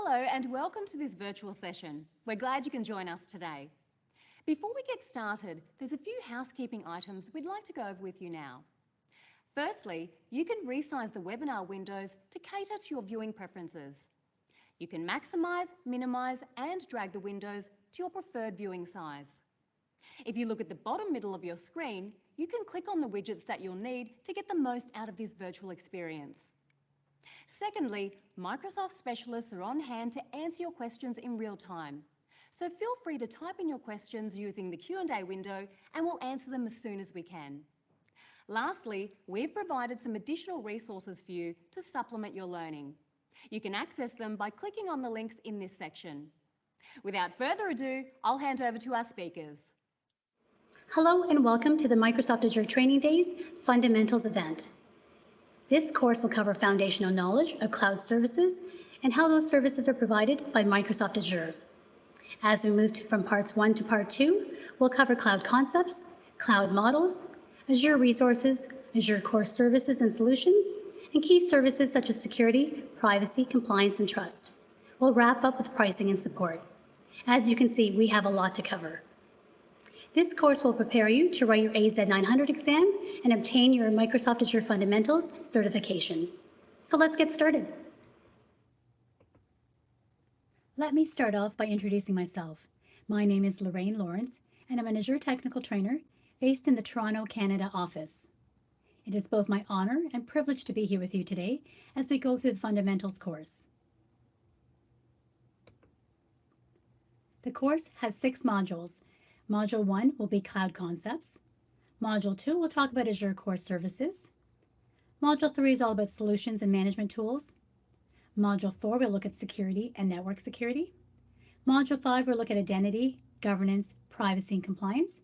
Hello and welcome to this virtual session. We're glad you can join us today. Before we get started, there's a few housekeeping items we'd like to go over with you now. Firstly, you can resize the webinar windows to cater to your viewing preferences. You can maximise, minimise and drag the windows to your preferred viewing size. If you look at the bottom middle of your screen, you can click on the widgets that you'll need to get the most out of this virtual experience. Secondly, Microsoft specialists are on hand to answer your questions in real time. So feel free to type in your questions using the Q&A window and we'll answer them as soon as we can. Lastly, we've provided some additional resources for you to supplement your learning. You can access them by clicking on the links in this section. Without further ado, I'll hand over to our speakers. Hello and welcome to the Microsoft Azure Training Days Fundamentals event. This course will cover foundational knowledge of cloud services and how those services are provided by Microsoft Azure. As we move from parts 1 to part 2, we'll cover cloud concepts, cloud models, Azure resources, Azure core services and solutions, and key services such as security, privacy, compliance, and trust. We'll wrap up with pricing and support. As you can see, we have a lot to cover. This course will prepare you to write your AZ-900 exam and obtain your Microsoft Azure Fundamentals certification. So let's get started. Let me start off by introducing myself. My name is Lorraine Lawrence, and I'm an Azure Technical Trainer based in the Toronto, Canada office. It is both my honor and privilege to be here with you today as we go through the Fundamentals course. The course has 6 modules. Module 1 will be Cloud Concepts. Module 2 will talk about Azure Core Services. Module 3 is all about Solutions and Management Tools. Module 4 will look at Security and Network Security. Module 5 will look at Identity, Governance, Privacy and Compliance.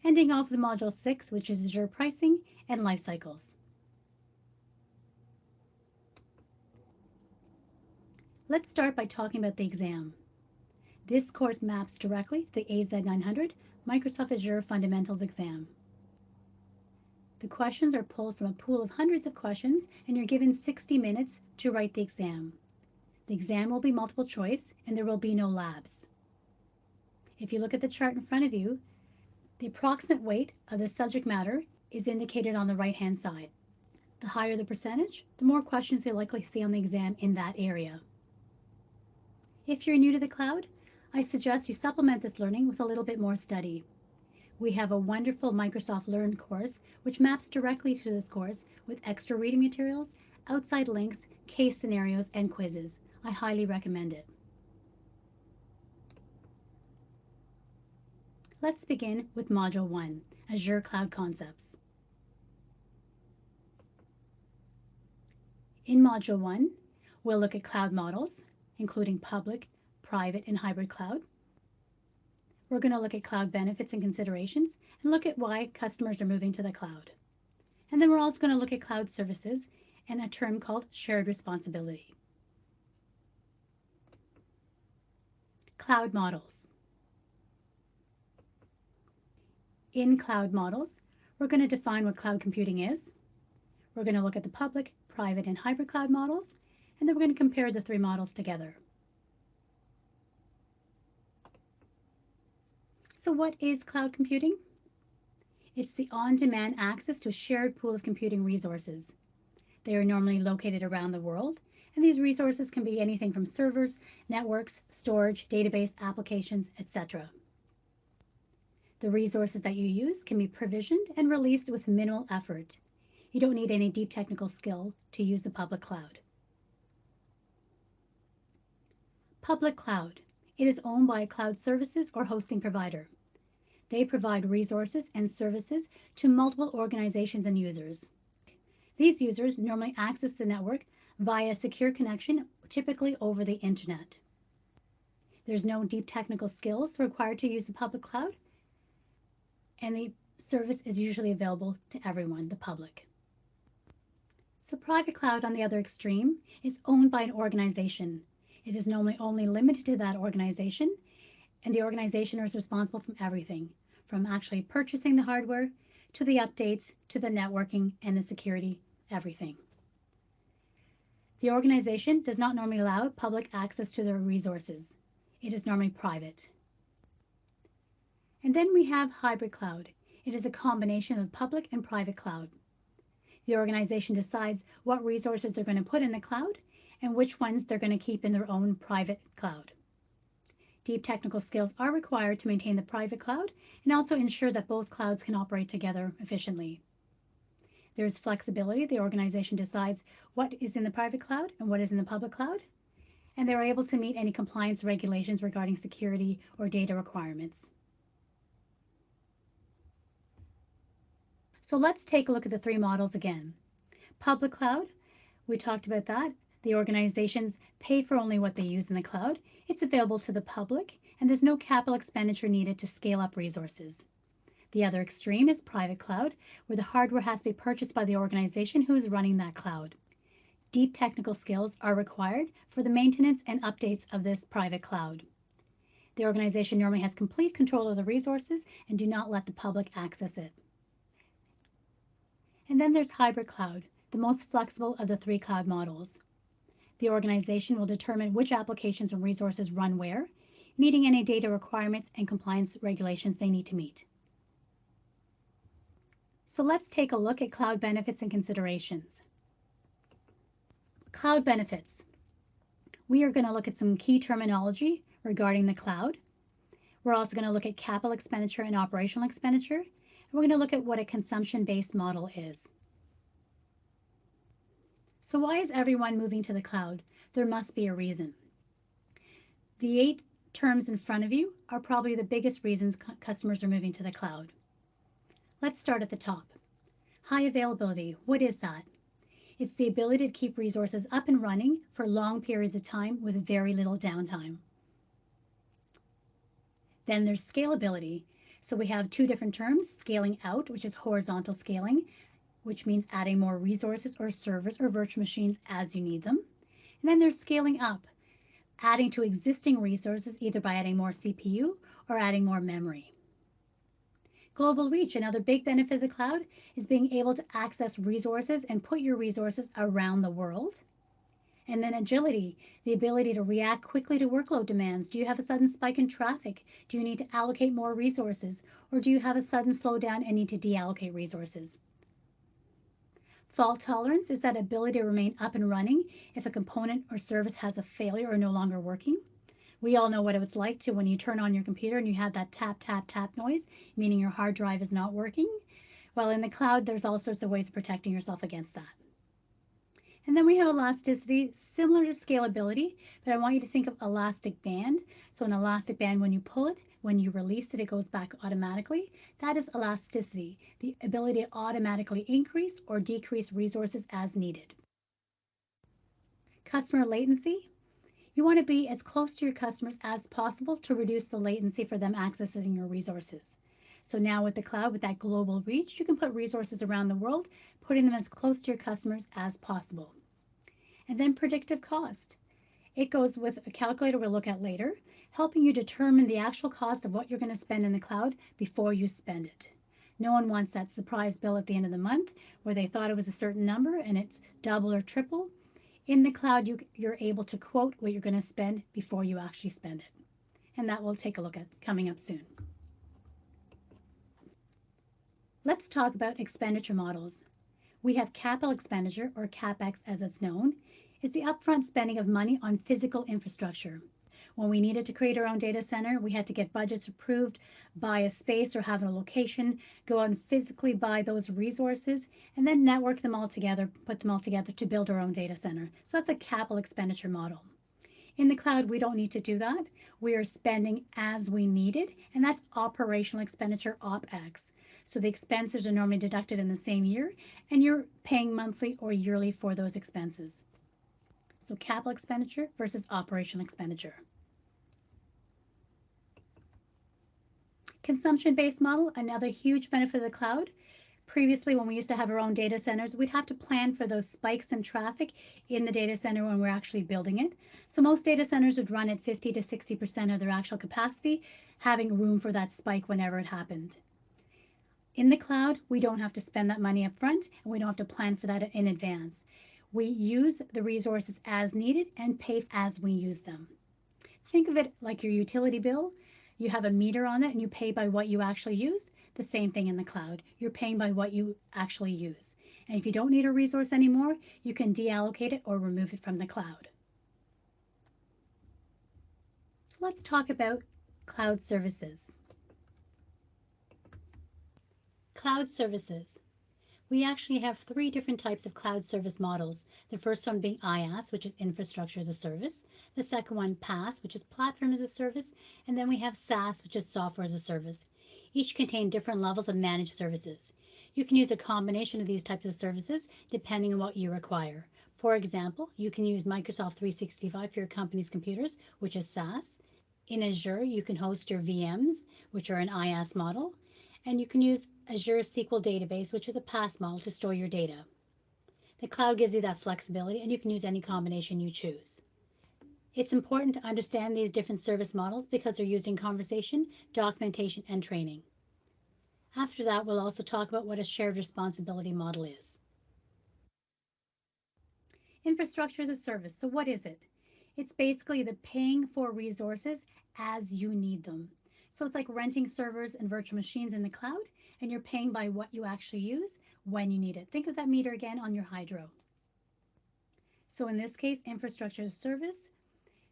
Ending off with Module 6, which is Azure Pricing and Life Cycles. Let's start by talking about the exam. This course maps directly to the AZ-900 Microsoft Azure Fundamentals exam. The questions are pulled from a pool of hundreds of questions, and you're given 60 minutes to write the exam. The exam will be multiple choice, and there will be no labs. If you look at the chart in front of you, the approximate weight of the subject matter is indicated on the right-hand side. The higher the percentage, the more questions you'll likely see on the exam in that area. If you're new to the cloud, I suggest you supplement this learning with a little bit more study. We have a wonderful Microsoft Learn course which maps directly to this course with extra reading materials, outside links, case scenarios, and quizzes. I highly recommend it. Let's begin with Module 1, Azure Cloud Concepts. In Module 1, we'll look at cloud models, including public, private, and hybrid cloud. We're going to look at cloud benefits and considerations and look at why customers are moving to the cloud. And then we're also going to look at cloud services and a term called shared responsibility. Cloud models. In cloud models, we're going to define what cloud computing is. We're going to look at the public, private, and hybrid cloud models, and then we're going to compare the 3 models together. So what is cloud computing? It's the on-demand access to a shared pool of computing resources. They are normally located around the world, and these resources can be anything from servers, networks, storage, database, applications, etc. The resources that you use can be provisioned and released with minimal effort. You don't need any deep technical skill to use the public cloud. Public cloud. It is owned by a cloud services or hosting provider. They provide resources and services to multiple organizations and users. These users normally access the network via a secure connection, typically over the internet. There's no deep technical skills required to use the public cloud, and the service is usually available to everyone, the public. So private cloud, on the other extreme, is owned by an organization. It is normally only limited to that organization, and the organization is responsible for everything, from actually purchasing the hardware, to the updates, to the networking and the security, everything. The organization does not normally allow public access to their resources. It is normally private. And then we have hybrid cloud. It is a combination of public and private cloud. The organization decides what resources they're going to put in the cloud and which ones they're going to keep in their own private cloud. Deep technical skills are required to maintain the private cloud and also ensure that both clouds can operate together efficiently. There is flexibility. The organization decides what is in the private cloud and what is in the public cloud, and they're able to meet any compliance regulations regarding security or data requirements. So let's take a look at the three models again. Public cloud, we talked about that. The organizations pay for only what they use in the cloud. It's available to the public, and there's no capital expenditure needed to scale up resources. The other extreme is private cloud, where the hardware has to be purchased by the organization who is running that cloud. Deep technical skills are required for the maintenance and updates of this private cloud. The organization normally has complete control of the resources and do not let the public access it. And then there's hybrid cloud, the most flexible of the three cloud models. The organization will determine which applications and resources run where, meeting any data requirements and compliance regulations they need to meet. So let's take a look at cloud benefits and considerations. Cloud benefits. We are going to look at some key terminology regarding the cloud. We're also going to look at capital expenditure and operational expenditure. And we're going to look at what a consumption-based model is. So why is everyone moving to the cloud? There must be a reason. The 8 terms in front of you are probably the biggest reasons customers are moving to the cloud. Let's start at the top. High availability, what is that? It's the ability to keep resources up and running for long periods of time with very little downtime. Then there's scalability. So we have 2 different terms, scaling out, which is horizontal scaling, which means adding more resources or servers or virtual machines as you need them. And then there's scaling up, adding to existing resources either by adding more CPU or adding more memory. Global reach, another big benefit of the cloud, is being able to access resources and put your resources around the world. And then agility, the ability to react quickly to workload demands. Do you have a sudden spike in traffic? Do you need to allocate more resources? Or do you have a sudden slowdown and need to deallocate resources? Fault tolerance is that ability to remain up and running if a component or service has a failure or no longer working. We all know what it's like to when you turn on your computer and you have that tap, tap, tap noise, meaning your hard drive is not working. Well, in the cloud, there's all sorts of ways of protecting yourself against that. And then we have elasticity, similar to scalability, but I want you to think of elastic band. So an elastic band, when you pull it, when you release it, it goes back automatically. That is elasticity, the ability to automatically increase or decrease resources as needed. Customer latency. You want to be as close to your customers as possible to reduce the latency for them accessing your resources. So now with the cloud, with that global reach, you can put resources around the world, putting them as close to your customers as possible. And then predictive cost. It goes with a calculator we'll look at later, helping you determine the actual cost of what you're going to spend in the cloud before you spend it. No one wants that surprise bill at the end of the month where they thought it was a certain number and it's double or triple. In the cloud, you're able to quote what you're going to spend before you actually spend it. And that we'll take a look at coming up soon. Let's talk about expenditure models. We have capital expenditure, or CapEx as it's known, is the upfront spending of money on physical infrastructure. When we needed to create our own data center, we had to get budgets approved, buy a space or have a location, go out and physically buy those resources, and then network them all together, put them all together to build our own data center. So that's a capital expenditure model. In the cloud, we don't need to do that. We are spending as we need it, and that's operational expenditure, OpEx. So the expenses are normally deducted in the same year, and you're paying monthly or yearly for those expenses. So capital expenditure versus operational expenditure. Consumption-based model, another huge benefit of the cloud. Previously, when we used to have our own data centers, we'd have to plan for those spikes in traffic in the data center when we're actually building it. So most data centers would run at 50 to 60% of their actual capacity, having room for that spike whenever it happened. In the cloud, we don't have to spend that money up front, and we don't have to plan for that in advance. We use the resources as needed and pay as we use them. Think of it like your utility bill. You have a meter on it and you pay by what you actually use. The same thing in the cloud. You're paying by what you actually use. And if you don't need a resource anymore, you can deallocate it or remove it from the cloud. So let's talk about cloud services. Cloud services. We actually have three different types of cloud service models. The first one being IaaS, which is infrastructure as a service. The second one, PaaS, which is platform as a service. And then we have SaaS, which is software as a service. Each contain different levels of managed services. You can use a combination of these types of services depending on what you require. For example, you can use Microsoft 365 for your company's computers, which is SaaS. In Azure, you can host your VMs, which are an IaaS model. And you can use Azure SQL Database, which is a PaaS model, to store your data. The cloud gives you that flexibility, and you can use any combination you choose. It's important to understand these different service models because they're used in conversation, documentation, and training. After that, we'll also talk about what a shared responsibility model is. Infrastructure as a service. So what is it? It's basically the paying for resources as you need them. So it's like renting servers and virtual machines in the cloud, and you're paying by what you actually use when you need it. Think of that meter again on your hydro. So in this case, infrastructure as a service,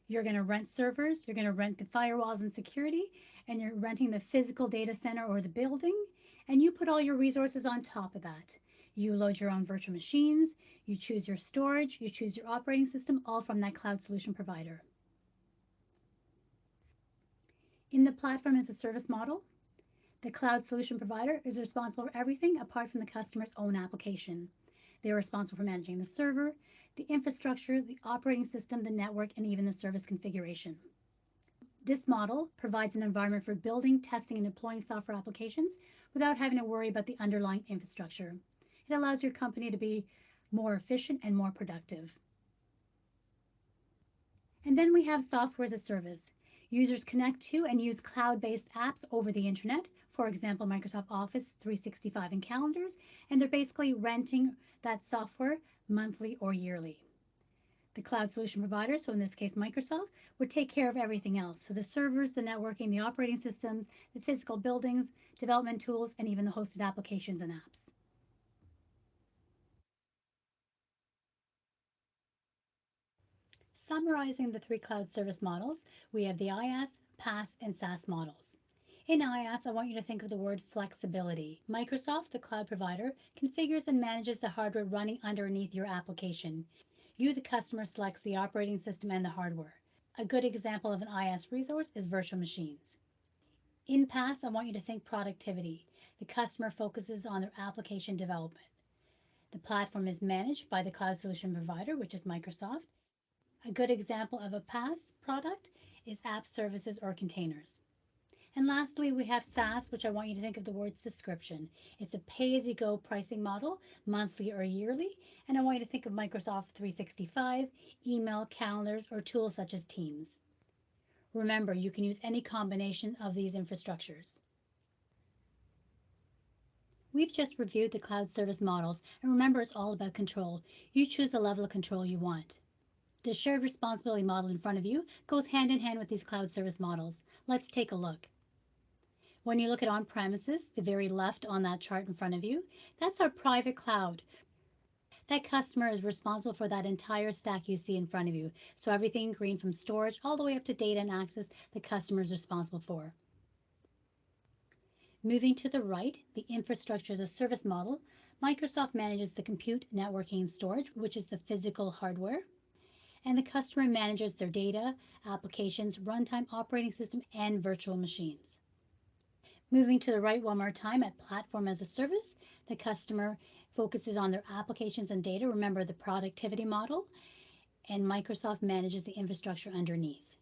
you're going to rent servers, you're going to rent the firewalls and security, and you're renting the physical data center or the building, and you put all your resources on top of that. You load your own virtual machines, you choose your storage, you choose your operating system, all from that cloud solution provider. In the platform as a service model, the cloud solution provider is responsible for everything apart from the customer's own application. They are responsible for managing the server, the infrastructure, the operating system, the network, and even the service configuration. This model provides an environment for building, testing, and deploying software applications without having to worry about the underlying infrastructure. It allows your company to be more efficient and more productive. And then we have software as a service. Users connect to and use cloud-based apps over the internet, for example, Microsoft Office 365 and calendars, and they're basically renting that software monthly or yearly. The cloud solution provider, so in this case Microsoft, would take care of everything else. So the servers, the networking, the operating systems, the physical buildings, development tools, and even the hosted applications and apps. Summarizing the three cloud service models, we have the IaaS, PaaS, and SaaS models. In IaaS, I want you to think of the word flexibility. Microsoft, the cloud provider, configures and manages the hardware running underneath your application. You, the customer, selects the operating system and the hardware. A good example of an IaaS resource is virtual machines. In PaaS, I want you to think productivity. The customer focuses on their application development. The platform is managed by the cloud solution provider, which is Microsoft. A good example of a PaaS product is app services or containers. And lastly, we have SaaS, which I want you to think of the word subscription. It's a pay-as-you-go pricing model, monthly or yearly, and I want you to think of Microsoft 365, email, calendars, or tools such as Teams. Remember, you can use any combination of these infrastructures. We've just reviewed the cloud service models, and remember, it's all about control. You choose the level of control you want. The shared responsibility model in front of you goes hand in hand with these cloud service models. Let's take a look. When you look at on-premises, the very left on that chart in front of you, that's our private cloud. That customer is responsible for that entire stack you see in front of you. So everything green from storage all the way up to data and access, the customer is responsible for. Moving to the right, the infrastructure as a service model, Microsoft manages the compute, networking, and storage, which is the physical hardware. And the customer manages their data, applications, runtime operating system, and virtual machines. Moving to the right one more time at platform as a service, the customer focuses on their applications and data. Remember the productivity model, and Microsoft manages the infrastructure underneath.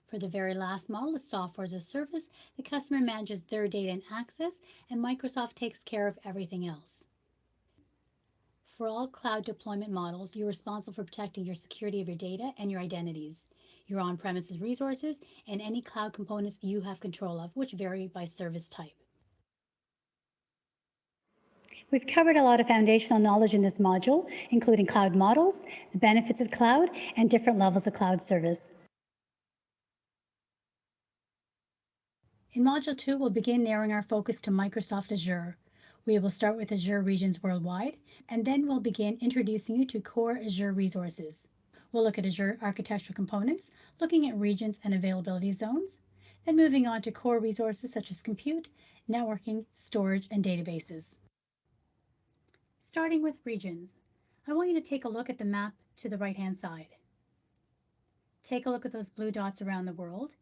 For the very last model, the software as a service, the customer manages their data and access, and Microsoft takes care of everything else. For all cloud deployment models, you're responsible for protecting your security of your data and your identities, your on-premises resources, and any cloud components you have control of, which vary by service type. We've covered a lot of foundational knowledge in this module, including cloud models, the benefits of cloud, and different levels of cloud service. In Module 2, we'll begin narrowing our focus to Microsoft Azure. We will start with Azure regions worldwide, and then we'll begin introducing you to core Azure resources. We'll look at Azure architectural components, looking at regions and availability zones, then moving on to core resources such as compute, networking, storage, and databases. Starting with regions, I want you to take a look at the map to the right-hand side. Take a look at those blue dots around the world,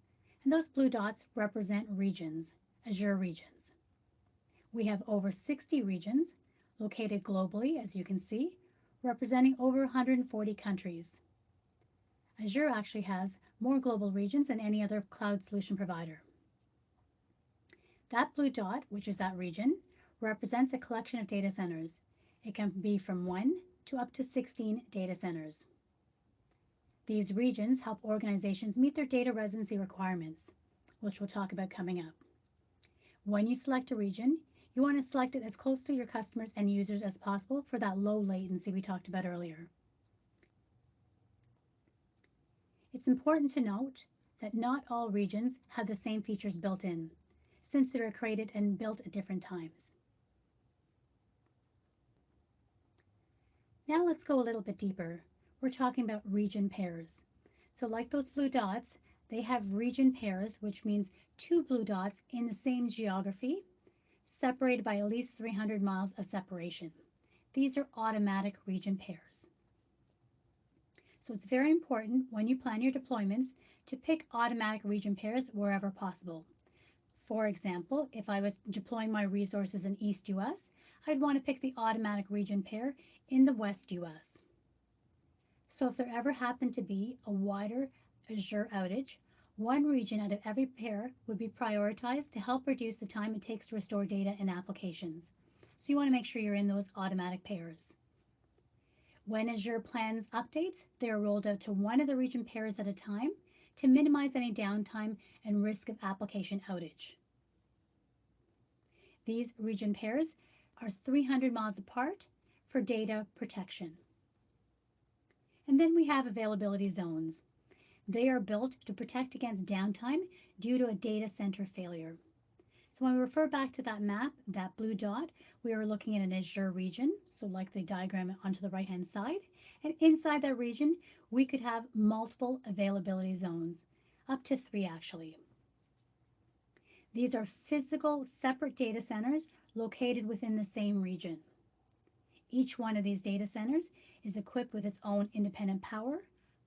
and those blue dots represent regions, Azure regions. We have over 60 regions located globally, as you can see, representing over 140 countries. Azure actually has more global regions than any other cloud solution provider. That blue dot, which is that region, represents a collection of data centers. It can be from 1 to up to 16 data centers. These regions help organizations meet their data residency requirements, which we'll talk about coming up. When you select a region, you want to select it as close to your customers and users as possible for that low latency we talked about earlier. It's important to note that not all regions have the same features built in, since they were created and built at different times. Now let's go a little bit deeper. We're talking about region pairs. So like those blue dots, they have region pairs, which means two blue dots in the same geography, separated by at least 300 miles of separation. These are automatic region pairs. So it's very important when you plan your deployments to pick automatic region pairs wherever possible. For example, if I was deploying my resources in East US, I'd want to pick the automatic region pair in the West US. So if there ever happened to be a wider Azure outage, one region out of every pair would be prioritized to help reduce the time it takes to restore data and applications. So you want to make sure you're in those automatic pairs. When Azure plans updates, they are rolled out to one of the region pairs at a time to minimize any downtime and risk of application outage. These region pairs are 300 miles apart for data protection. And then we have availability zones. They are built to protect against downtime due to a data center failure. So when we refer back to that map, that blue dot, we are looking at an Azure region, so like the diagram onto the right-hand side. And inside that region, we could have multiple availability zones, up to 3 actually. These are physical separate data centers located within the same region. Each one of these data centers is equipped with its own independent power,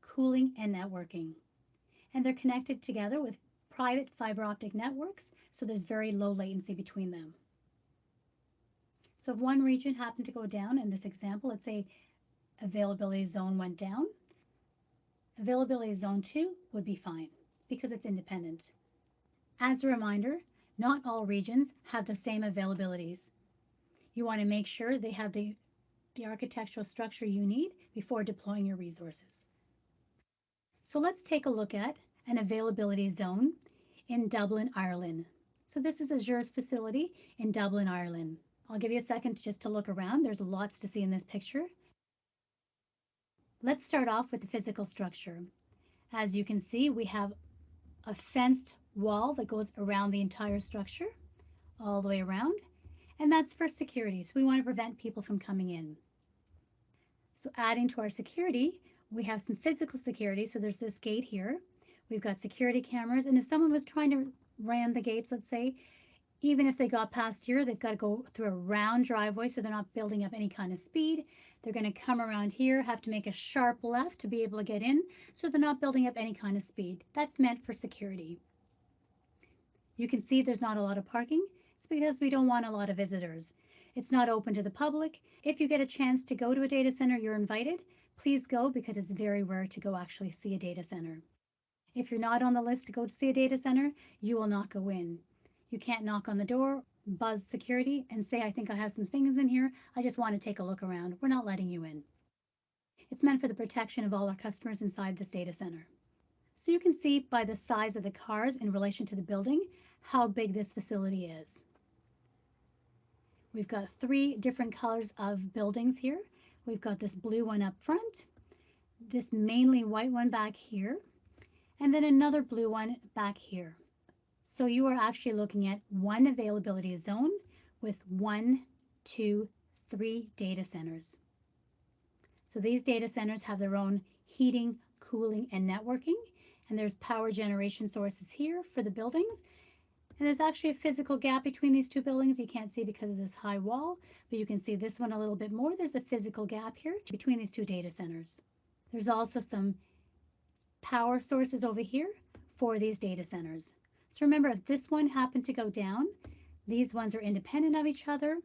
cooling, and networking. And they're connected together with private fiber optic networks, so there's very low latency between them. So if one region happened to go down, in this example, let's say availability zone went down, availability zone 2 would be fine because it's independent. As a reminder, not all regions have the same availabilities. You want to make sure they have the architectural structure you need before deploying your resources. So let's take a look at an availability zone in Dublin, Ireland. So this is Azure's facility in Dublin, Ireland. I'll give you a second just to look around. There's lots to see in this picture. Let's start off with the physical structure. As you can see, we have a fenced wall that goes around the entire structure, all the way around, and that's for security. So we want to prevent people from coming in. So adding to our security, we have some physical security. So there's this gate here. We've got security cameras, and if someone was trying to ram the gates, let's say, even if they got past here, they've got to go through a round driveway, so they're not building up any kind of speed. They're going to come around here, have to make a sharp left to be able to get in, so they're not building up any kind of speed. That's meant for security. You can see there's not a lot of parking. It's because we don't want a lot of visitors. It's not open to the public. If you get a chance to go to a data center, you're invited. Please go because it's very rare to go actually see a data center. If you're not on the list to go to see a data center, you will not go in. You can't knock on the door, buzz security, and say, I think I have some things in here. I just want to take a look around. We're not letting you in. It's meant for the protection of all our customers inside this data center. So you can see by the size of the cars in relation to the building how big this facility is. We've got three different colors of buildings here. We've got this blue one up front, this mainly white one back here, and then another blue one back here. So you are actually looking at one availability zone with 1, 2, 3 data centers. So these data centers have their own heating, cooling, and networking. And there's power generation sources here for the buildings. And there's actually a physical gap between these two buildings. You can't see because of this high wall, but you can see this one a little bit more. There's a physical gap here between these two data centers. There's also some power sources over here for these data centers. So remember, if this one happened to go down, these ones are independent of each other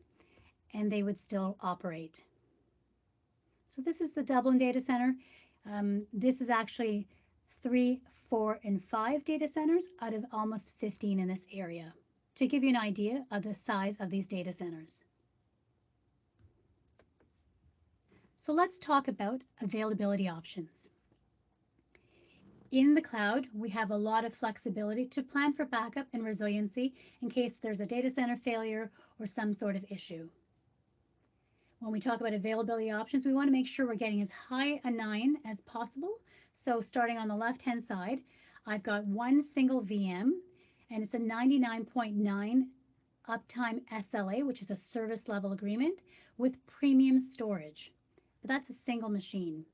and they would still operate. So this is the Dublin data center. This is actually 3, 4, and 5 data centers out of almost 15 in this area, to give you an idea of the size of these data centers. So let's talk about availability options. In the cloud, we have a lot of flexibility to plan for backup and resiliency in case there's a data center failure or some sort of issue. When we talk about availability options, we want to make sure we're getting as high a 9 as possible. So starting on the left-hand side, I've got one single VM, and it's a 99.9 uptime SLA, which is a service level agreement, with premium storage. But that's a single machine.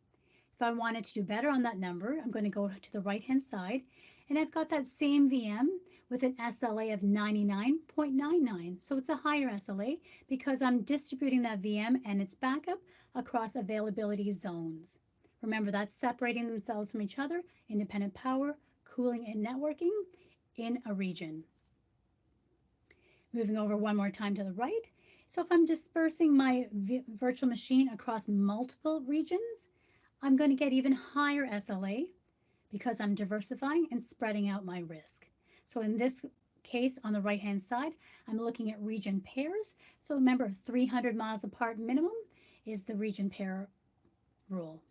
If I wanted to do better on that number, I'm going to go to the right-hand side, and I've got that same VM with an SLA of 99.99. So it's a higher SLA because I'm distributing that VM and its backup across availability zones. Remember, that's separating themselves from each other, independent power, cooling, and networking in a region. Moving over one more time to the right. So if I'm dispersing my virtual machine across multiple regions, I'm going to get even higher SLA because I'm diversifying and spreading out my risk. So in this case, on the right-hand side, I'm looking at region pairs. So remember, 300 miles apart minimum is the region pair rule.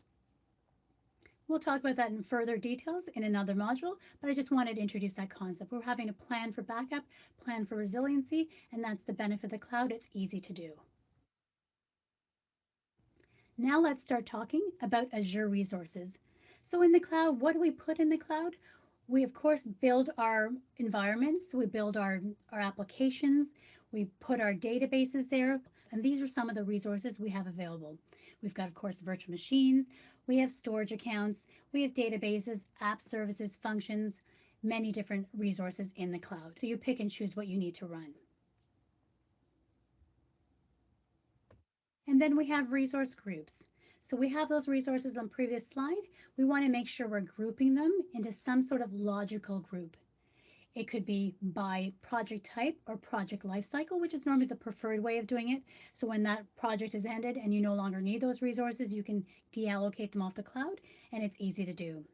We'll talk about that in further details in another module, but I just wanted to introduce that concept. We're having a plan for backup, plan for resiliency, and that's the benefit of the cloud. It's easy to do. Now let's start talking about Azure resources. So in the cloud, what do we put in the cloud? We, of course, build our environments. We build our applications. We put our databases there. And these are some of the resources we have available. We've got, of course, virtual machines. We have storage accounts. We have databases, app services, functions, many different resources in the cloud. So you pick and choose what you need to run. And then we have resource groups. So we have those resources on the previous slide. We want to make sure we're grouping them into some sort of logical group. It could be by project type or project lifecycle, which is normally the preferred way of doing it. So when that project is ended and you no longer need those resources, you can deallocate them off the cloud, and it's easy to do.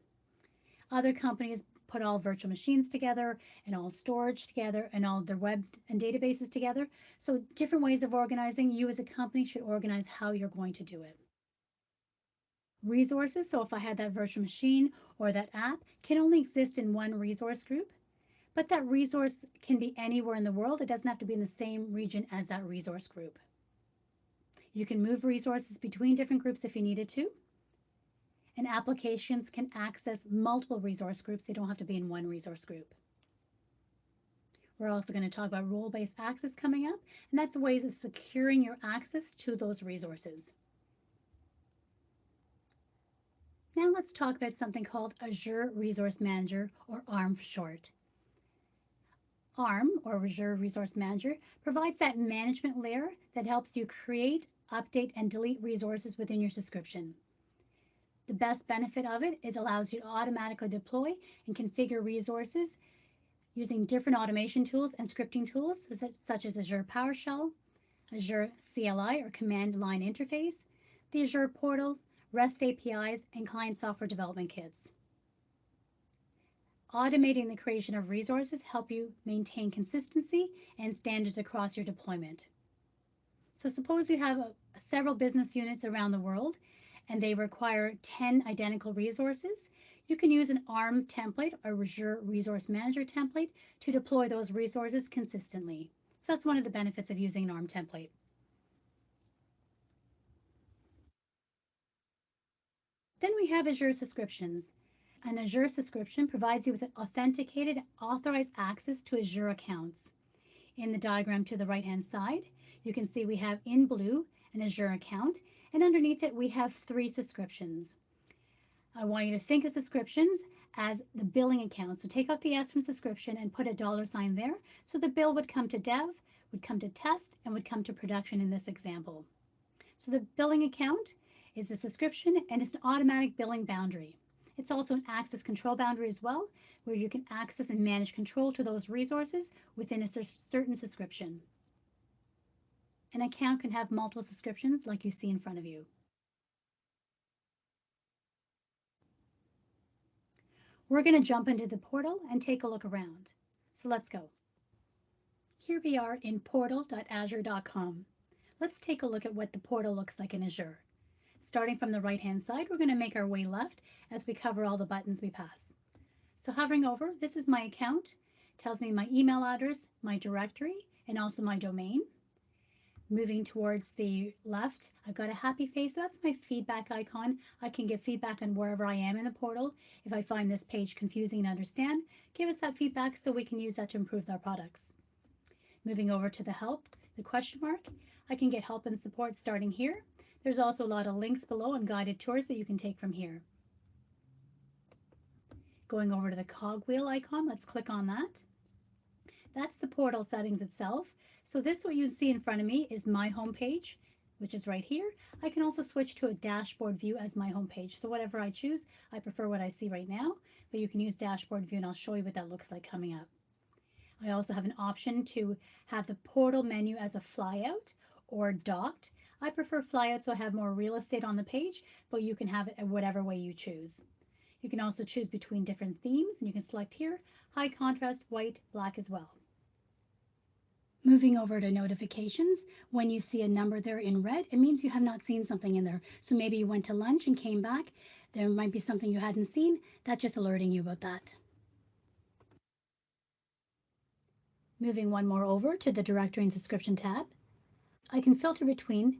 Other companies put all virtual machines together and all storage together and all their web and databases together. So different ways of organizing. You as a company should organize how you're going to do it. Resources, so if I had that virtual machine or that app, can only exist in one resource group, but that resource can be anywhere in the world. It doesn't have to be in the same region as that resource group. You can move resources between different groups if you needed to, and applications can access multiple resource groups. They don't have to be in one resource group. We're also going to talk about role-based access coming up, and that's ways of securing your access to those resources. Now let's talk about something called Azure Resource Manager, or ARM for short. ARM, or Azure Resource Manager, provides that management layer that helps you create, update, and delete resources within your subscription. The best benefit of it is it allows you to automatically deploy and configure resources using different automation tools and scripting tools such as Azure PowerShell, Azure CLI or Command Line Interface, the Azure Portal, REST APIs, and client software development kits. Automating the creation of resources help you maintain consistency and standards across your deployment. So suppose you have several business units around the world and they require 10 identical resources. You can use an ARM template or Azure Resource Manager template to deploy those resources consistently. So that's one of the benefits of using an ARM template. Then we have Azure subscriptions. An Azure subscription provides you with authenticated, authorized access to Azure accounts. In the diagram to the right-hand side, you can see we have in blue an Azure account, and underneath it we have 3 subscriptions. I want you to think of subscriptions as the billing account. So take out the S from subscription and put a $sign there. So the bill would come to dev, would come to test, and would come to production in this example. So the billing account is a subscription and it's an automatic billing boundary. It's also an access control boundary as well, where you can access and manage control to those resources within a certain subscription. An account can have multiple subscriptions like you see in front of you. We're going to jump into the portal and take a look around. So let's go. Here we are in portal.azure.com. Let's take a look at what the portal looks like in Azure. Starting from the right-hand side, we're going to make our way left as we cover all the buttons we pass. So hovering over, this is my account. It tells me my email address, my directory, and also my domain. Moving towards the left, I've got a happy face, so that's my feedback icon. I can give feedback on wherever I am in the portal. If I find this page confusing to understand, give us that feedback so we can use that to improve our products. Moving over to the help, the question mark, I can get help and support starting here. There's also a lot of links below and guided tours that you can take from here. Going over to the cogwheel icon, let's click on that. That's the portal settings itself. So this, what you see in front of me, is my home page, which is right here. I can also switch to a dashboard view as my home page. So whatever I choose, I prefer what I see right now, but you can use dashboard view and I'll show you what that looks like coming up. I also have an option to have the portal menu as a flyout or docked. I prefer flyout so I have more real estate on the page, but you can have it whatever way you choose. You can also choose between different themes, and you can select here high contrast, white, black as well. Moving over to notifications, when you see a number there in red, it means you have not seen something in there. So maybe you went to lunch and came back. There might be something you hadn't seen. That's just alerting you about that. Moving one more over to the directory and subscription tab, I can filter between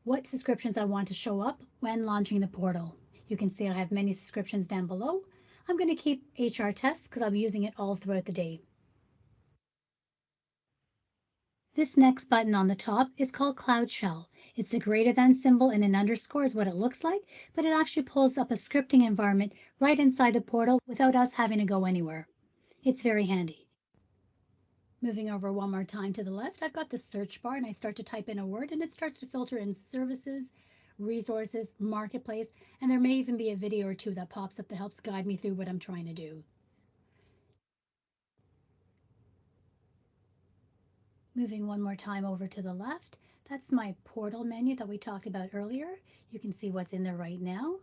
what subscriptions I want to show up when launching the portal. You can see I have many subscriptions down below. I'm going to keep HR tests because I'll be using it all throughout the day. This next button on the top is called Cloud Shell. It's a greater than symbol and an underscore is what it looks like, but it actually pulls up a scripting environment right inside the portal without us having to go anywhere. It's very handy. Moving over one more time to the left, I've got the search bar and I start to type in a word and it starts to filter in services, resources, marketplace, and there may even be a video or two that pops up that helps guide me through what I'm trying to do. Moving one more time over to the left, that's my portal menu that we talked about earlier. You can see what's in there right now.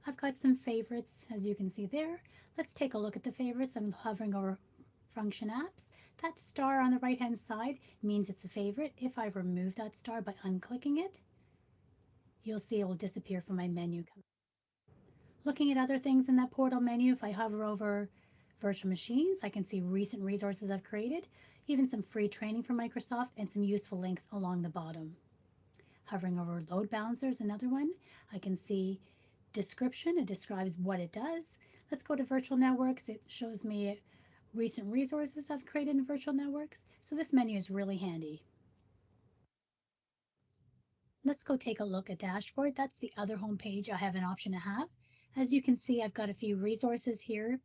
I've got some favorites, as you can see there. Let's take a look at the favorites. I'm hovering over function apps. That star on the right hand side means it's a favorite. If I remove that star by unclicking it, you'll see it will disappear from my menu. Looking at other things in that portal menu, if I hover over virtual machines, I can see recent resources I've created, even some free training from Microsoft, and some useful links along the bottom. Hovering over load balancer is another one. I can see description. It describes what it does. Let's go to virtual networks. It shows me recent resources I've created in virtual networks. So this menu is really handy. Let's go take a look at dashboard. That's the other home page I have an option to have. As you can see, I've got a few resources here.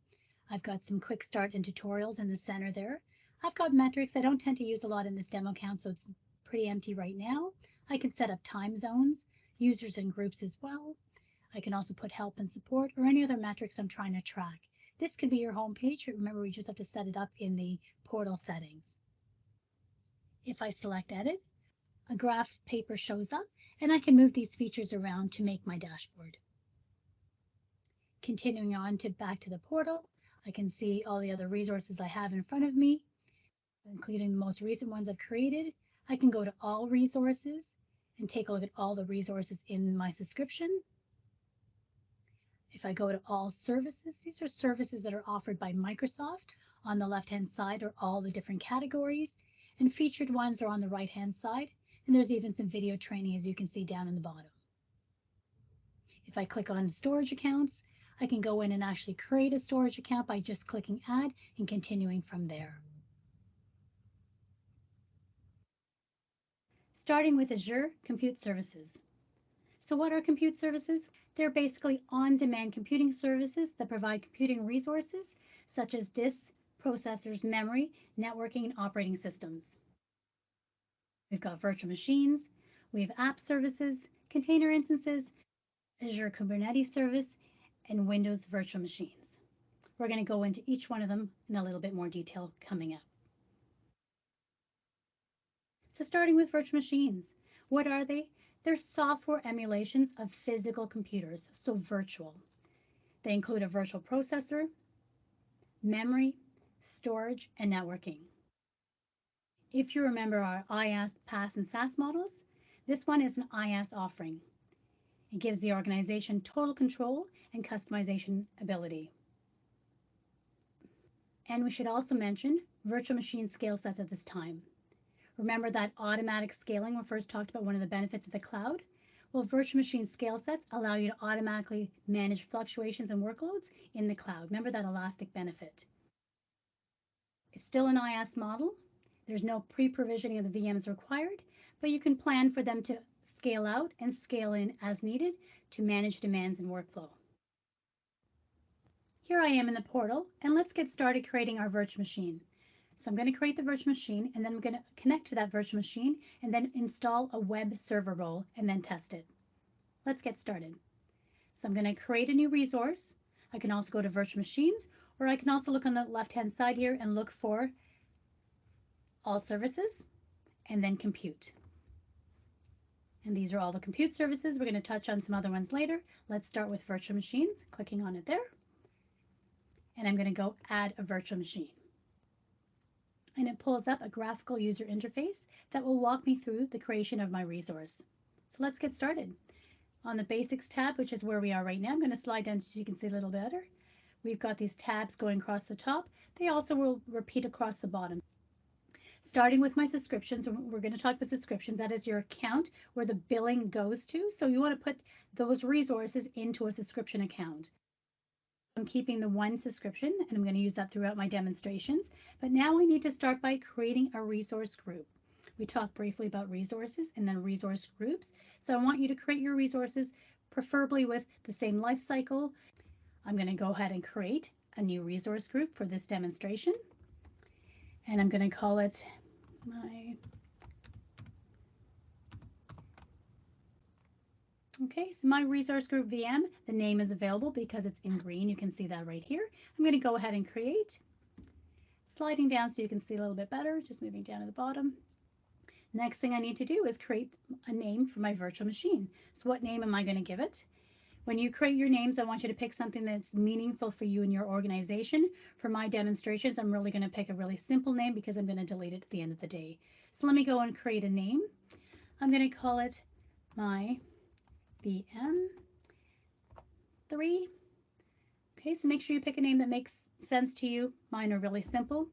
I've got some quick start and tutorials in the center there. I've got metrics. I don't tend to use a lot in this demo account, so it's pretty empty right now. I can set up time zones, users and groups as well. I can also put help and support or any other metrics I'm trying to track. This could be your home page. Remember, we just have to set it up in the portal settings. If I select edit, a graph paper shows up and I can move these features around to make my dashboard. Continuing on to back to the portal, I can see all the other resources I have in front of me, including the most recent ones I've created. I can go to all resources and take a look at all the resources in my subscription. If I go to all services, these are services that are offered by Microsoft. On the left-hand side are all the different categories. And featured ones are on the right-hand side, and there's even some video training as you can see down in the bottom. If I click on storage accounts, I can go in and actually create a storage account by just clicking add and continuing from there. Starting with Azure Compute Services. So what are compute services? They're basically on-demand computing services that provide computing resources such as disks, processors, memory, networking, and operating systems. We've got virtual machines, we have app services, container instances, Azure Kubernetes Service, and Windows virtual machines. We're going to go into each one of them in a little bit more detail coming up. So starting with virtual machines, what are they? They're software emulations of physical computers, so virtual. They include a virtual processor, memory, storage, and networking. If you remember our IaaS, PaaS, and SaaS models, this one is an IaaS offering. It gives the organization total control and customization ability. And we should also mention virtual machine scale sets at this time. Remember that automatic scaling we first talked about, one of the benefits of the cloud? Well, virtual machine scale sets allow you to automatically manage fluctuations and workloads in the cloud. Remember that elastic benefit. It's still an IaaS model. There's no pre-provisioning of the VMs required, but you can plan for them to scale out and scale in as needed to manage demands and workflow. Here I am in the portal, and let's get started creating our virtual machine. So I'm going to create the virtual machine, and then I'm going to connect to that virtual machine and then install a web server role and then test it. Let's get started. So I'm going to create a new resource. I can also go to virtual machines, or I can also look on the left-hand side here and look for all services and then compute. And these are all the compute services. We're going to touch on some other ones later. Let's start with virtual machines, clicking on it there. And I'm going to go add a virtual machine. And it pulls up a graphical user interface that will walk me through the creation of my resource. So let's get started. On the Basics tab, which is where we are right now, I'm going to slide down so you can see a little better. We've got these tabs going across the top. They also will repeat across the bottom. Starting with my subscriptions, we're going to talk about subscriptions. That is your account where the billing goes to. So you want to put those resources into a subscription account. I'm keeping the one subscription, and I'm going to use that throughout my demonstrations. But now I need to start by creating a resource group. We talked briefly about resources and then resource groups. So I want you to create your resources, preferably with the same life cycle. I'm going to go ahead and create a new resource group for this demonstration. And I'm going to call it my resource group VM. The name is available because it's in green. You can see that right here. I'm going to go ahead and create. Sliding down so you can see a little bit better, just moving down to the bottom. Next thing I need to do is create a name for my virtual machine. So what name am I going to give it? When you create your names, I want you to pick something that's meaningful for you and your organization. For my demonstrations, I'm really going to pick a really simple name because I'm going to delete it at the end of the day. So let me go and create a name. I'm going to call it my VM3. Okay, so make sure you pick a name that makes sense to you. Mine are really simple.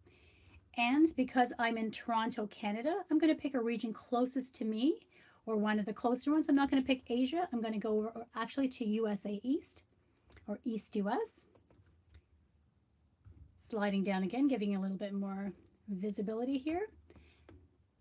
And because I'm in Toronto, Canada, I'm going to pick a region closest to me or one of the closer ones. I'm not going to pick Asia. I'm going to go over actually to USA East or East US. Sliding down again, giving you a little bit more visibility here.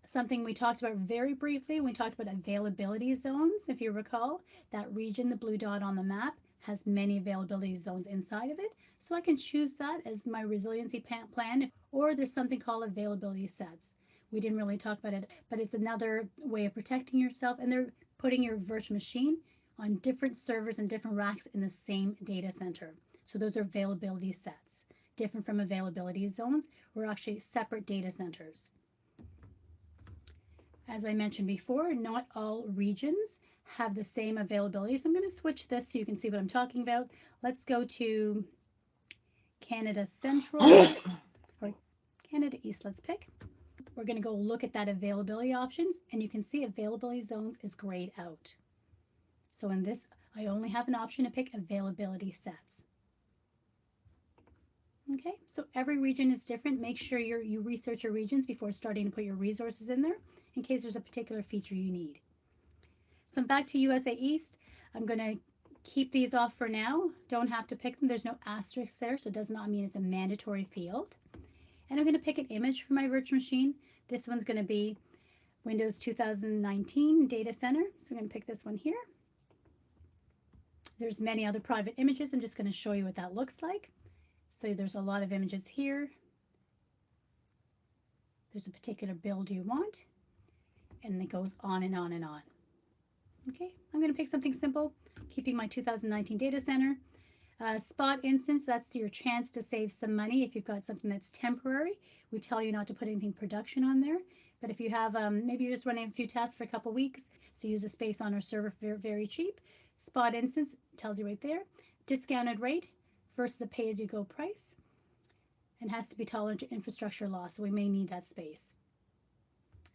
Something we talked about very briefly, we talked about availability zones. If you recall, that region, the blue dot on the map, has many availability zones inside of it. So I can choose that as my resiliency plan, or there's something called availability sets. We didn't really talk about it, but it's another way of protecting yourself, and they're putting your virtual machine on different servers and different racks in the same data center. So those are availability sets. Different from availability zones, we're actually separate data centers. As I mentioned before, not all regions have the same availability. So I'm going to switch this so you can see what I'm talking about. Let's go to Canada Central or Canada East. Let's pick. We're going to go look at that availability options, and you can see availability zones is grayed out. So in this, I only have an option to pick availability sets. Okay, so every region is different. Make sure you research your regions before starting to put your resources in there in case there's a particular feature you need. So I'm back to USA East. I'm going to keep these off for now. Don't have to pick them. There's no asterisk there, so it does not mean it's a mandatory field. And I'm going to pick an image for my virtual machine. This one's going to be Windows 2019 Data Center. So I'm going to pick this one here. There's many other private images. I'm just going to show you what that looks like. So there's a lot of images here. There's a particular build you want, and it goes on and on and on. Okay, I'm going to pick something simple, keeping my 2019 data center. Spot instance, that's your chance to save some money if you've got something that's temporary. We tell you not to put anything production on there, but if you have, maybe you're just running a few tests for a couple weeks, so use a space on our server for very cheap. Spot instance tells you right there. Discounted rate versus a pay-as-you-go price, and has to be tolerant to infrastructure loss, so we may need that space.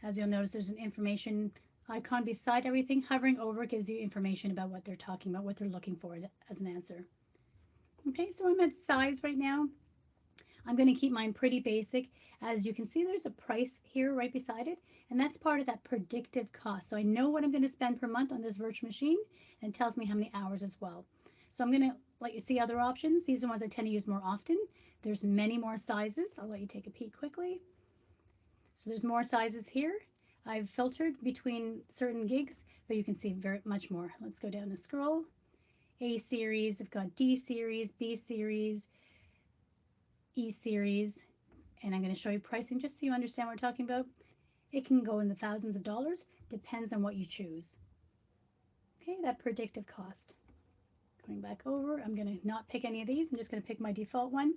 As you'll notice, there's an information icon beside everything. Hovering over gives you information about what they're talking about, what they're looking for as an answer. Okay, so I'm at size right now. I'm going to keep mine pretty basic. As you can see, there's a price here right beside it, and that's part of that predictive cost. So I know what I'm going to spend per month on this virtual machine, and it tells me how many hours as well. So I'm going to let you see other options. These are ones I tend to use more often. There's many more sizes. I'll let you take a peek quickly. So there's more sizes here. I've filtered between certain gigs, but you can see very much more. Let's go down the scroll. A series, I've got D series, B series, E series, and I'm going to show you pricing just so you understand what we're talking about. It can go in the thousands of dollars, depends on what you choose. Okay, that predictive cost. Going back over, I'm going to not pick any of these. I'm just going to pick my default one,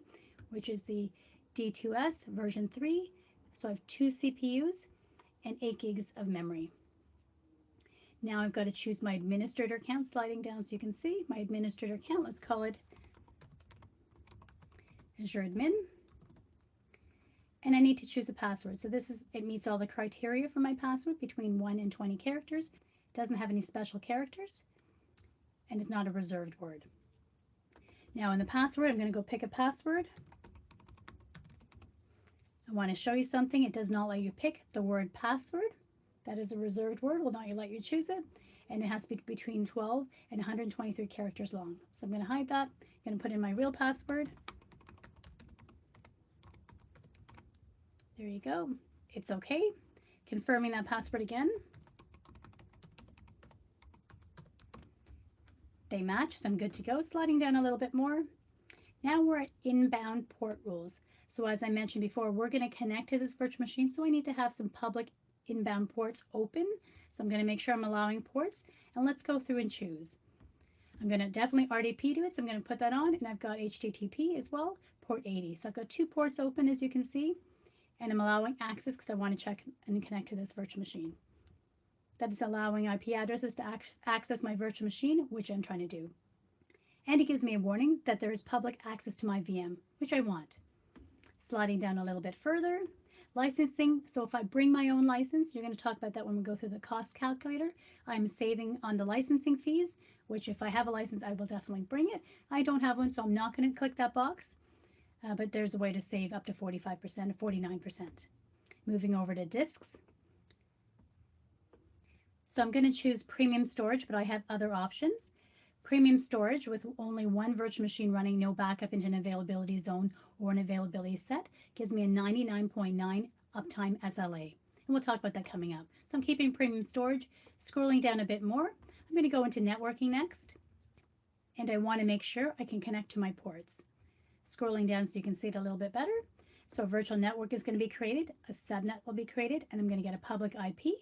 which is the D2S version 3. So I have 2 CPUs and 8 gigs of memory. Now I've got to choose my administrator account, sliding down so you can see my administrator account. Let's call it Azure Admin. And I need to choose a password. So it meets all the criteria for my password between 1 and 20 characters. It doesn't have any special characters, and it's not a reserved word. Now in the password, I'm going to go pick a password. I want to show you something. It does not let you pick the word password. That is a reserved word, will not let you choose it, and it has to be between 12 and 123 characters long. So I'm going to hide that. I'm going to put in my real password. There you go. It's okay. Confirming that password again. They match, so I'm good to go. Sliding down a little bit more. Now we're at inbound port rules. So as I mentioned before, we're going to connect to this virtual machine, so I need to have some public inbound ports open. So I'm going to make sure I'm allowing ports, and let's go through and choose. I'm going to definitely RDP to it, so I'm going to put that on, and I've got HTTP as well, port 80. So I've got 2 ports open, as you can see, and I'm allowing access because I want to check and connect to this virtual machine. That is allowing IP addresses to access my virtual machine, which I'm trying to do. And it gives me a warning that there is public access to my VM, which I want. Sliding down a little bit further, licensing. So if I bring my own license, you're going to talk about that when we go through the cost calculator. I'm saving on the licensing fees, which if I have a license, I will definitely bring it. I don't have one, so I'm not going to click that box, but there's a way to save up to 45% or 49%. Moving over to disks. So I'm going to choose premium storage, but I have other options. Premium storage with only one virtual machine running, no backup into an availability zone or an availability set, gives me a 99.9 uptime SLA. And we'll talk about that coming up. So I'm keeping premium storage. Scrolling down a bit more, I'm going to go into networking next. And I want to make sure I can connect to my ports. Scrolling down so you can see it a little bit better. So a virtual network is going to be created, a subnet will be created, and I'm going to get a public IP.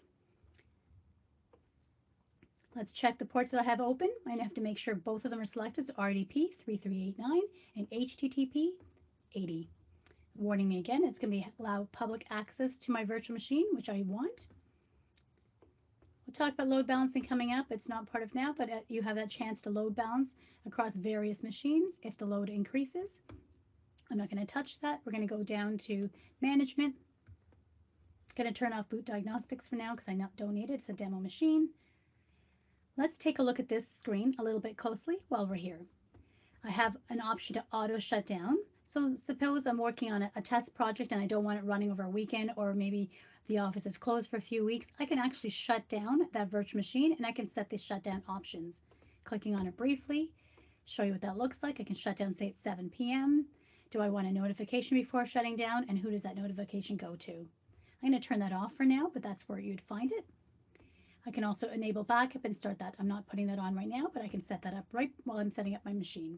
Let's check the ports that I have open. I have to make sure both of them are selected. So RDP 3389 and HTTP 80. Warning me again, it's going to be allow public access to my virtual machine, which I want. We'll talk about load balancing coming up. It's not part of now, but you have that chance to load balance across various machines if the load increases. I'm not going to touch that. We're going to go down to management. Going to turn off boot diagnostics for now because I don't need it. It's a demo machine. Let's take a look at this screen a little bit closely while we're here. I have an option to auto shut down. So suppose I'm working on a test project and I don't want it running over a weekend, or maybe the office is closed for a few weeks. I can actually shut down that virtual machine and I can set the shutdown options. Clicking on it briefly, show you what that looks like. I can shut down, say, at 7 p.m. Do I want a notification before shutting down, and who does that notification go to? I'm going to turn that off for now, but that's where you'd find it. I can also enable backup and start that. I'm not putting that on right now, but I can set that up right while I'm setting up my machine.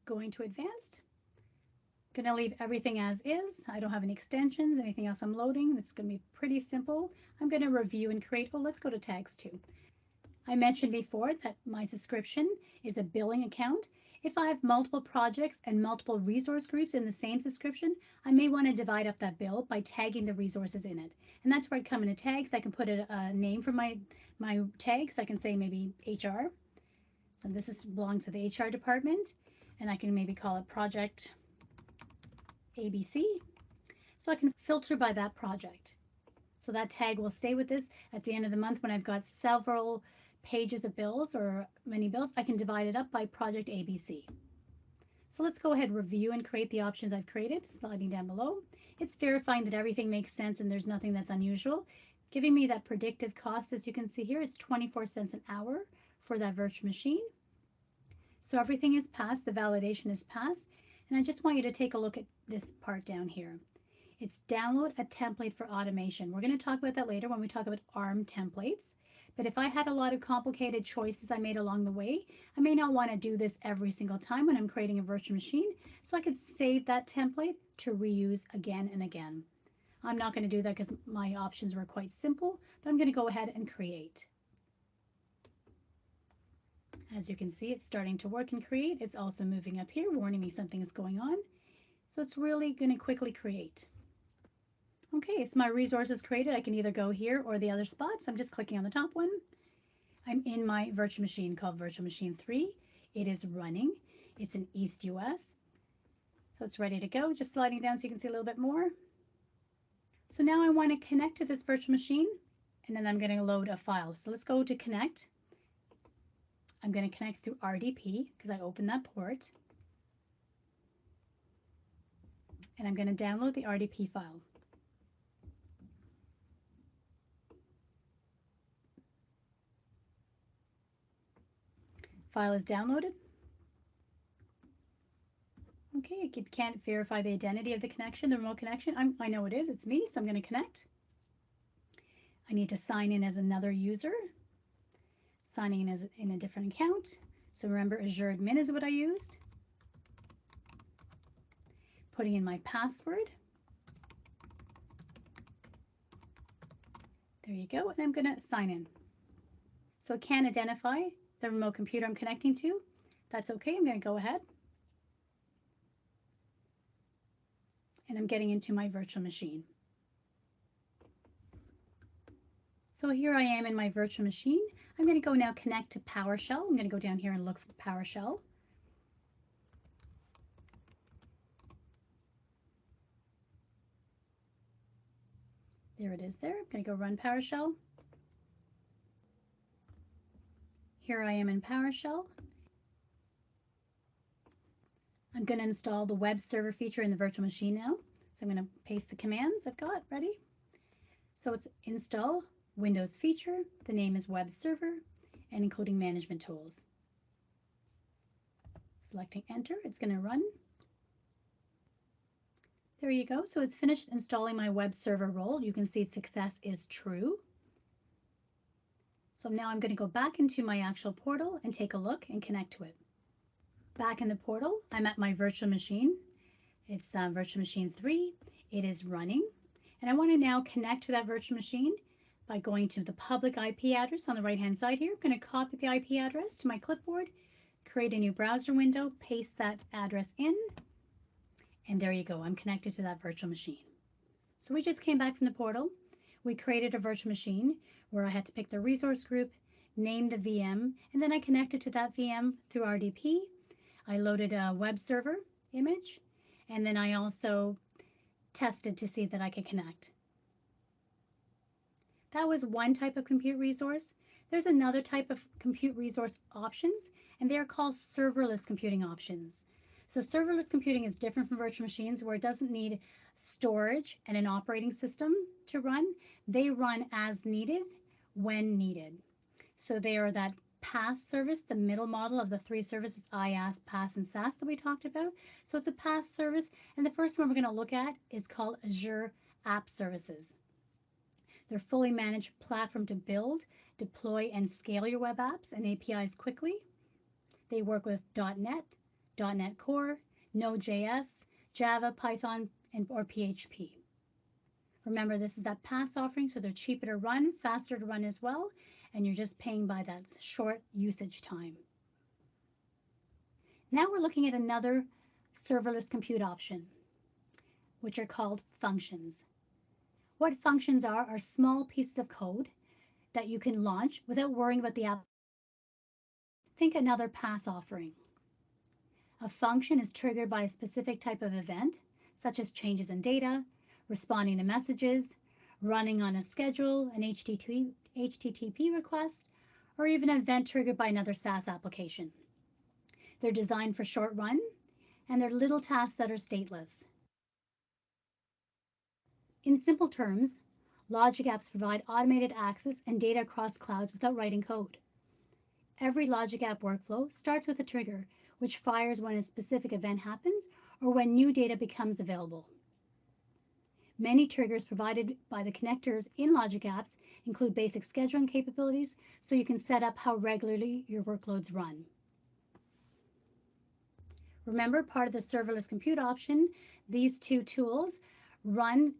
Going to advanced. I'm going to leave everything as is. I don't have any extensions, anything else I'm loading. It's going to be pretty simple. I'm going to review and create. Well, let's go to tags too. I mentioned before that my subscription is a billing account. If I have multiple projects and multiple resource groups in the same subscription, I may want to divide up that bill by tagging the resources in it. And that's where I come into tags. I can put a name for my tags. I can say maybe HR. So this belongs to the HR department. And I can maybe call it project ABC. So I can filter by that project. So that tag will stay with this. At the end of the month, when I've got several pages of bills or many bills, I can divide it up by project ABC. So let's go ahead and review and create the options I've created, sliding down below. It's verifying that everything makes sense and there's nothing that's unusual. Giving me that predictive cost, as you can see here, it's 24 cents an hour for that virtual machine. So everything is passed, the validation is passed, and I just want you to take a look at this part down here. It's download a template for automation. We're going to talk about that later when we talk about ARM templates. But if I had a lot of complicated choices I made along the way, I may not want to do this every single time when I'm creating a virtual machine. So I could save that template to reuse again and again. I'm not going to do that because my options were quite simple, but I'm going to go ahead and create. As you can see, it's starting to work and create. It's also moving up here, warning me something is going on. So it's really going to quickly create. Okay, so my resource is created. I can either go here or the other spots. I'm just clicking on the top one. I'm in my virtual machine called Virtual Machine 3. It is running. It's in East US. So it's ready to go. Just sliding down so you can see a little bit more. So now I want to connect to this virtual machine, and then I'm going to load a file. So let's go to connect. I'm going to connect through RDP because I opened that port. And I'm going to download the RDP file. File is downloaded. Okay, it can't verify the identity of the connection, the remote connection. I know it is, it's me, so I'm going to connect. I need to sign in as another user. Signing in as in a different account. So remember, Azure admin is what I used. Putting in my password. There you go, and I'm going to sign in. So it can't identify the remote computer I'm connecting to. That's okay, I'm going to go ahead. And I'm getting into my virtual machine. So here I am in my virtual machine. I'm going to go now connect to PowerShell. I'm going to go down here and look for PowerShell. There it is there. I'm going to go run PowerShell. Here I am in PowerShell. I'm going to install the web server feature in the virtual machine now. So I'm going to paste the commands I've got ready. So it's install Windows feature. The name is web server and including management tools. Selecting enter, it's going to run. There you go. So it's finished installing my web server role. You can see success is true. So now I'm going to go back into my actual portal and take a look and connect to it. Back in the portal, I'm at my virtual machine. It's Virtual Machine 3. It is running. And I want to now connect to that virtual machine by going to the public IP address on the right-hand side here. I'm going to copy the IP address to my clipboard, create a new browser window, paste that address in, and there you go. I'm connected to that virtual machine. So we just came back from the portal. We created a virtual machine where I had to pick the resource group, name the VM, and then I connected to that VM through RDP. I loaded a web server image, and then I also tested to see that I could connect. That was one type of compute resource. There's another type of compute resource options, and they are called serverless computing options. So serverless computing is different from virtual machines where it doesn't need storage and an operating system to run. They run as needed when needed. So they are that PaaS service, the middle model of the three services, IaaS, PaaS, and SaaS that we talked about. So it's a PaaS service, and the first one we're going to look at is called Azure App Services. They're a fully managed platform to build, deploy, and scale your web apps and APIs quickly. They work with .NET, .NET Core, Node.js, Java, Python, or PHP. Remember, this is that PaaS offering, so they're cheaper to run, faster to run as well, and you're just paying by that short usage time. Now we're looking at another serverless compute option, which are called functions. What functions are small pieces of code that you can launch without worrying about the app. Think another PaaS offering. A function is triggered by a specific type of event, such as changes in data, responding to messages, running on a schedule, an HTTP request, or even an event triggered by another SaaS application. They're designed for short run, and they're little tasks that are stateless. In simple terms, logic apps provide automated access and data across clouds without writing code. Every logic app workflow starts with a trigger, which fires when a specific event happens or when new data becomes available. Many triggers provided by the connectors in logic apps include basic scheduling capabilities, so you can set up how regularly your workloads run. Remember, part of the serverless compute option, these two tools run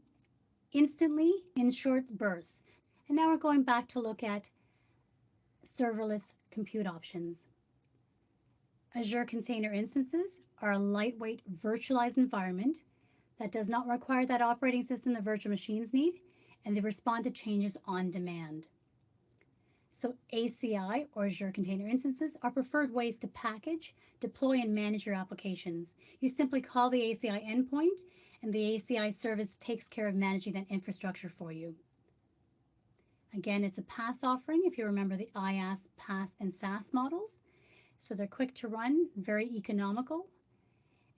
instantly in short bursts. And now we're going back to look at serverless compute options. Azure Container Instances are a lightweight virtualized environment that does not require that operating system the virtual machines need, and they respond to changes on demand. So ACI, or Azure Container Instances, are preferred ways to package, deploy, and manage your applications. You simply call the ACI endpoint, and the ACI service takes care of managing that infrastructure for you. Again, it's a PaaS offering, if you remember the IaaS, PaaS, and SaaS models. So they're quick to run, very economical,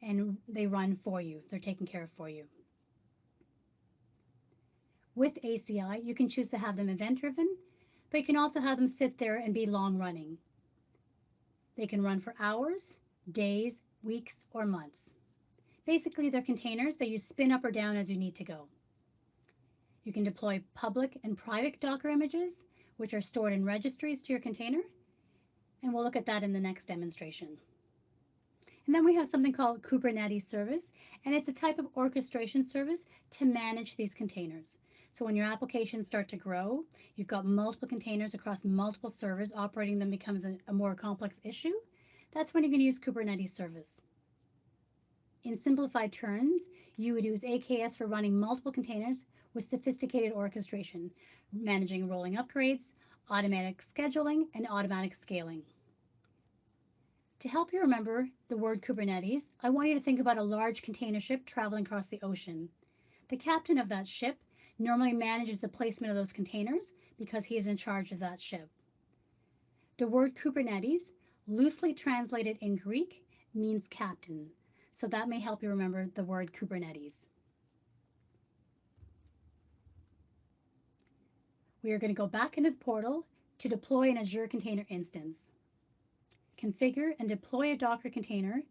and they run for you. They're taken care of for you. With ACI, you can choose to have them event-driven, but you can also have them sit there and be long-running. They can run for hours, days, weeks, or months. Basically, they're containers that you spin up or down as you need to go. You can deploy public and private Docker images, which are stored in registries to your container, and we'll look at that in the next demonstration. And then we have something called Kubernetes service, and it's a type of orchestration service to manage these containers. So when your applications start to grow, you've got multiple containers across multiple servers, operating them becomes a more complex issue. That's when you can use Kubernetes service. In simplified terms, you would use AKS for running multiple containers with sophisticated orchestration, managing rolling upgrades, automatic scheduling, and automatic scaling. To help you remember the word Kubernetes, I want you to think about a large container ship traveling across the ocean. The captain of that ship normally manages the placement of those containers because he is in charge of that ship. The word Kubernetes, loosely translated in Greek, means captain. So that may help you remember the word Kubernetes. We are going to go back into the portal to deploy an Azure Container Instance. Configure and deploy a Docker container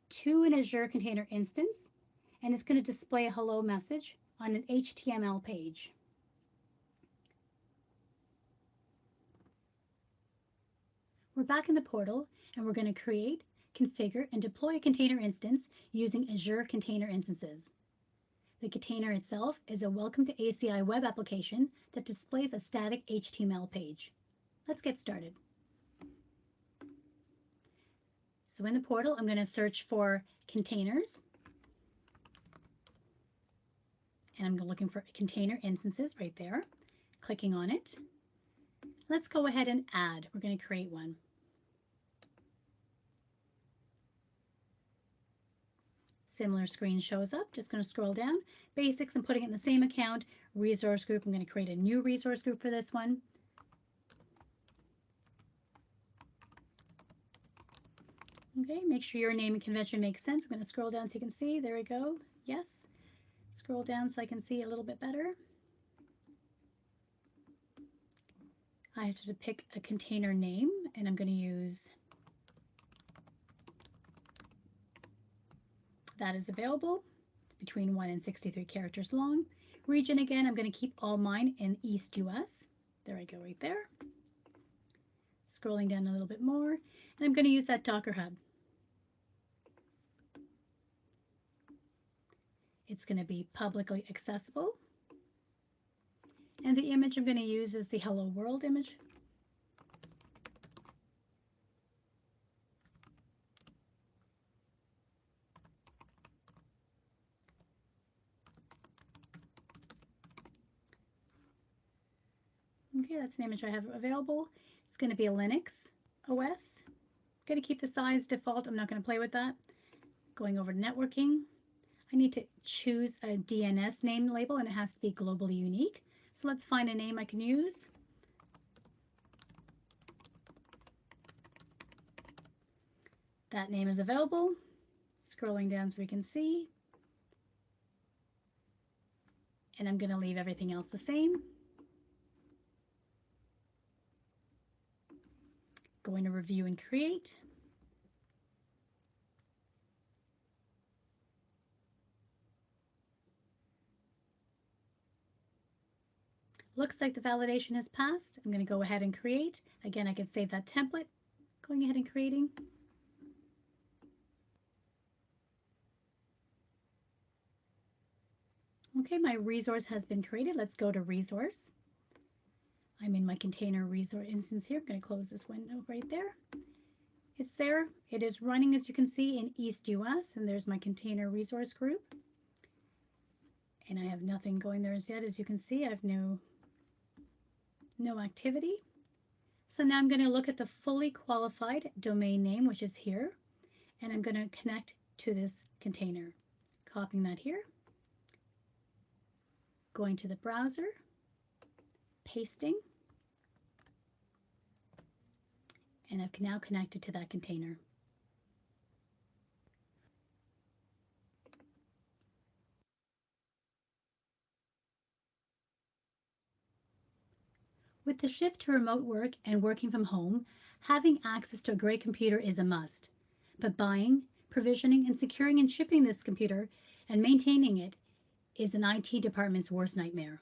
to an Azure Container Instance, and it's going to display a hello message on an HTML page. We're back in the portal, and we're going to create, configure, and deploy a container instance using Azure Container Instances. The container itself is a Welcome to ACI web application that displays a static HTML page. Let's get started. So in the portal, I'm going to search for containers. And I'm looking for container instances right there. Clicking on it. Let's go ahead and add. We're going to create one. Similar screen shows up. Just going to scroll down. Basics, I'm putting it in the same account. Resource group, I'm going to create a new resource group for this one. Okay, make sure your name and convention makes sense. I'm going to scroll down so you can see. There we go. Yes. Scroll down so I can see a little bit better. I have to pick a container name, and I'm going to use that is available. It's between 1 and 63 characters long. Region, again, I'm going to keep all mine in East US. There I go right there. Scrolling down a little bit more, and I'm going to use that Docker Hub. It's going to be publicly accessible. And the image I'm going to use is the Hello World image. Okay, that's the image I have available. It's going to be a Linux OS. I'm going to keep the size default. I'm not going to play with that. Going over to networking. I need to choose a DNS name label, and it has to be globally unique. So let's find a name I can use. That name is available. Scrolling down so we can see. And I'm going to leave everything else the same. Going to review and create. Looks like the validation has passed. I'm going to go ahead and create. Again, I can save that template. Going ahead and creating. Okay, my resource has been created. Let's go to resource. I'm in my container resource instance here. I'm going to close this window right there. It's there. It is running, as you can see, in East US, and there's my container resource group. And I have nothing going there as yet. As you can see, I have no activity. So now I'm going to look at the fully qualified domain name, which is here, and I'm going to connect to this container. Copying that here, going to the browser, pasting, and I've now connected to that container. With the shift to remote work and working from home, having access to a great computer is a must. But buying, provisioning, and securing and shipping this computer and maintaining it is an IT department's worst nightmare.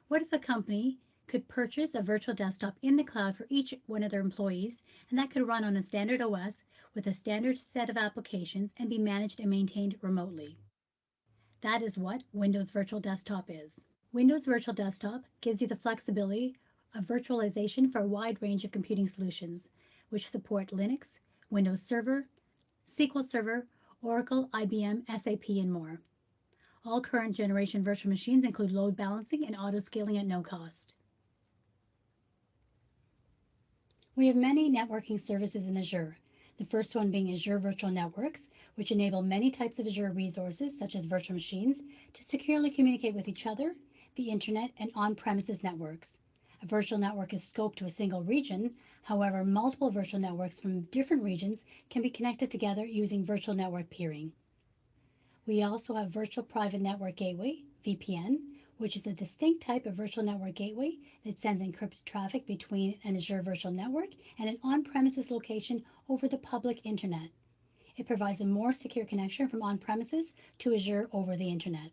What if a company could purchase a virtual desktop in the cloud for each one of their employees, and that could run on a standard OS with a standard set of applications and be managed and maintained remotely? That is what Windows Virtual Desktop is. Windows Virtual Desktop gives you the flexibility of virtualization for a wide range of computing solutions, which support Linux, Windows Server, SQL Server, Oracle, IBM, SAP, and more. All current generation virtual machines include load balancing and auto scaling at no cost. We have many networking services in Azure, the first one being Azure Virtual Networks, which enable many types of Azure resources, such as virtual machines, to securely communicate with each other, the internet, and on-premises networks. A virtual network is scoped to a single region. However, multiple virtual networks from different regions can be connected together using virtual network peering. We also have Virtual Private Network Gateway, VPN, which is a distinct type of virtual network gateway that sends encrypted traffic between an Azure virtual network and an on-premises location over the public internet. It provides a more secure connection from on-premises to Azure over the internet.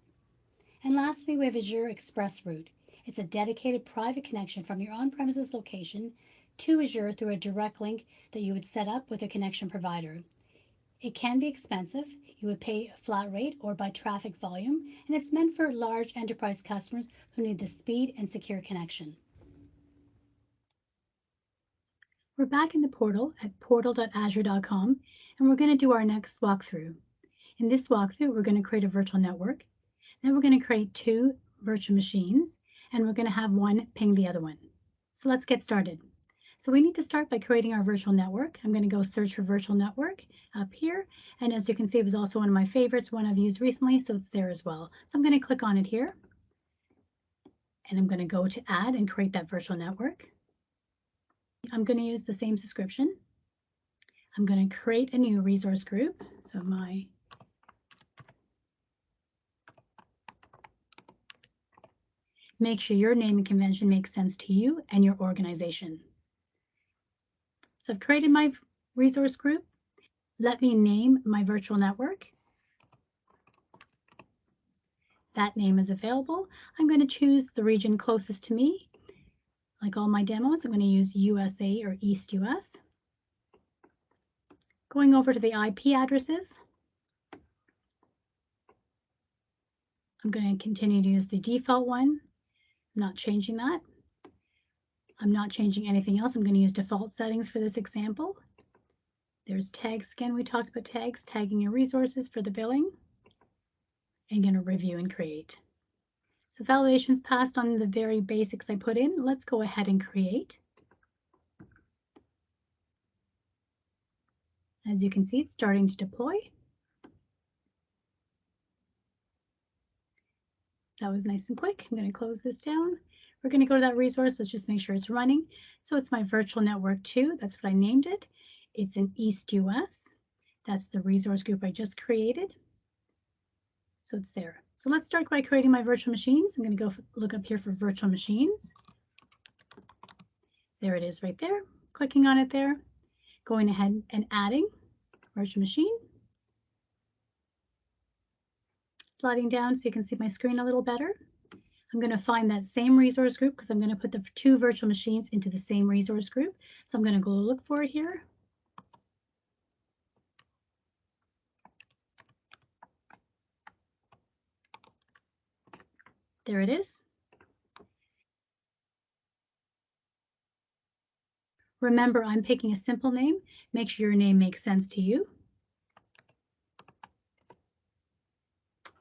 And lastly, we have Azure Express Route. It's a dedicated private connection from your on-premises location to Azure through a direct link that you would set up with a connection provider. It can be expensive. You would pay a flat rate or by traffic volume, and it's meant for large enterprise customers who need the speed and secure connection. We're back in the portal at portal.azure.com, and we're going to do our next walkthrough. In this walkthrough, we're going to create a virtual network. Then we're going to create 2 virtual machines, and we're going to have one ping the other one. So let's get started. So we need to start by creating our virtual network. I'm going to go search for virtual network up here. And as you can see, it was also one of my favorites, one I've used recently, so it's there as well. So I'm going to click on it here. And I'm going to go to add and create that virtual network. I'm going to use the same subscription. I'm going to create a new resource group. So make sure your naming convention makes sense to you and your organization. So I've created my resource group. Let me name my virtual network. That name is available. I'm going to choose the region closest to me. Like all my demos, I'm going to use USA or East US. Going over to the IP addresses, I'm going to continue to use the default one. I'm not changing that. I'm not changing anything else. I'm going to use default settings for this example. There's tags again. We talked about tags, tagging your resources for the billing. I'm going to review and create. So validation's passed on the very basics I put in. Let's go ahead and create. As you can see, it's starting to deploy. That was nice and quick. I'm going to close this down. We're going to go to that resource. Let's just make sure it's running. So it's my virtual network 2. That's what I named it. It's in East US. That's the resource group I just created. So it's there. So let's start by creating my virtual machines. I'm going to go look up here for virtual machines. There it is right there. Clicking on it there. Going ahead and adding virtual machine. Sliding down so you can see my screen a little better. I'm going to find that same resource group because I'm going to put the 2 virtual machines into the same resource group. So I'm going to go look for it here. There it is. Remember, I'm picking a simple name. Make sure your name makes sense to you.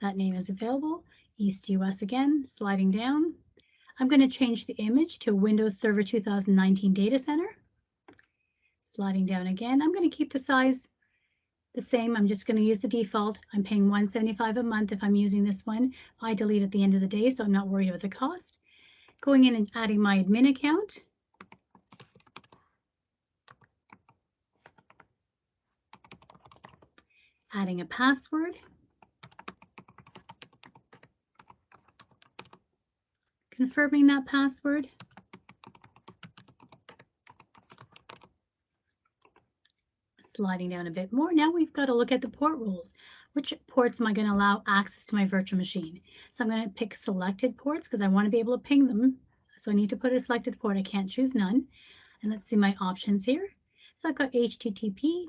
That name is available. East US again, sliding down. I'm going to change the image to Windows Server 2019 Data Center. Sliding down again. I'm going to keep the size the same. I'm just going to use the default. I'm paying $175 a month if I'm using this one. I delete at the end of the day, so I'm not worried about the cost. Going in and adding my admin account. Adding a password. Confirming that password. Sliding down a bit more. Now we've got to look at the port rules. Which ports am I going to allow access to my virtual machine? So I'm going to pick selected ports because I want to be able to ping them. So I need to put a selected port. I can't choose none. And let's see my options here. So I've got HTTP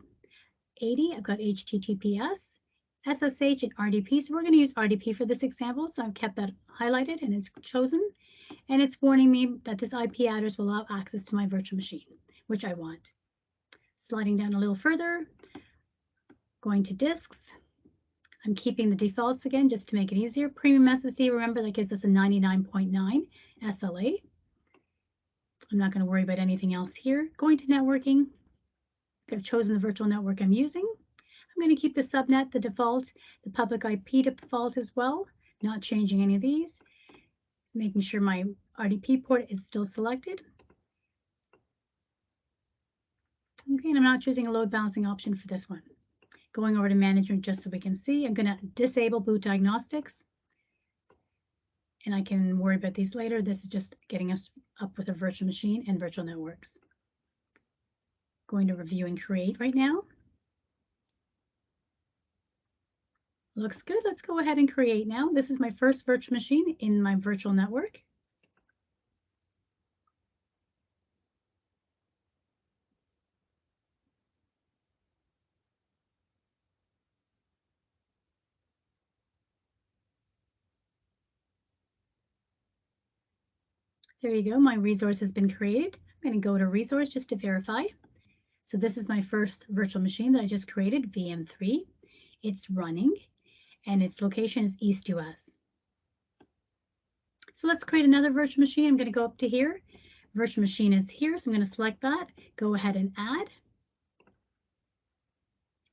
80. I've got HTTPS, SSH, and RDP. So we're going to use RDP for this example. So I've kept that highlighted and it's chosen. And it's warning me that this IP address will allow access to my virtual machine, which I want. Sliding down a little further, going to disks. I'm keeping the defaults again just to make it easier. Premium SSD, remember that gives us a 99.9 SLA. I'm not going to worry about anything else here. Going to networking. I've chosen the virtual network I'm using. I'm going to keep the subnet, the default, the public IP default as well, not changing any of these. Making sure my RDP port is still selected. Okay, and I'm not choosing a load balancing option for this one. Going over to management just so we can see. I'm going to disable boot diagnostics. And I can worry about these later. This is just getting us up with a virtual machine and virtual networks. Going to review and create right now. Looks good. Let's go ahead and create now. This is my first virtual machine in my virtual network. There you go. My resource has been created. I'm going to go to resource just to verify. So this is my first virtual machine that I just created, VM3. It's running and its location is East US. So let's create another virtual machine. I'm going to go up to here. Virtual machine is here, so I'm going to select that. Go ahead and add.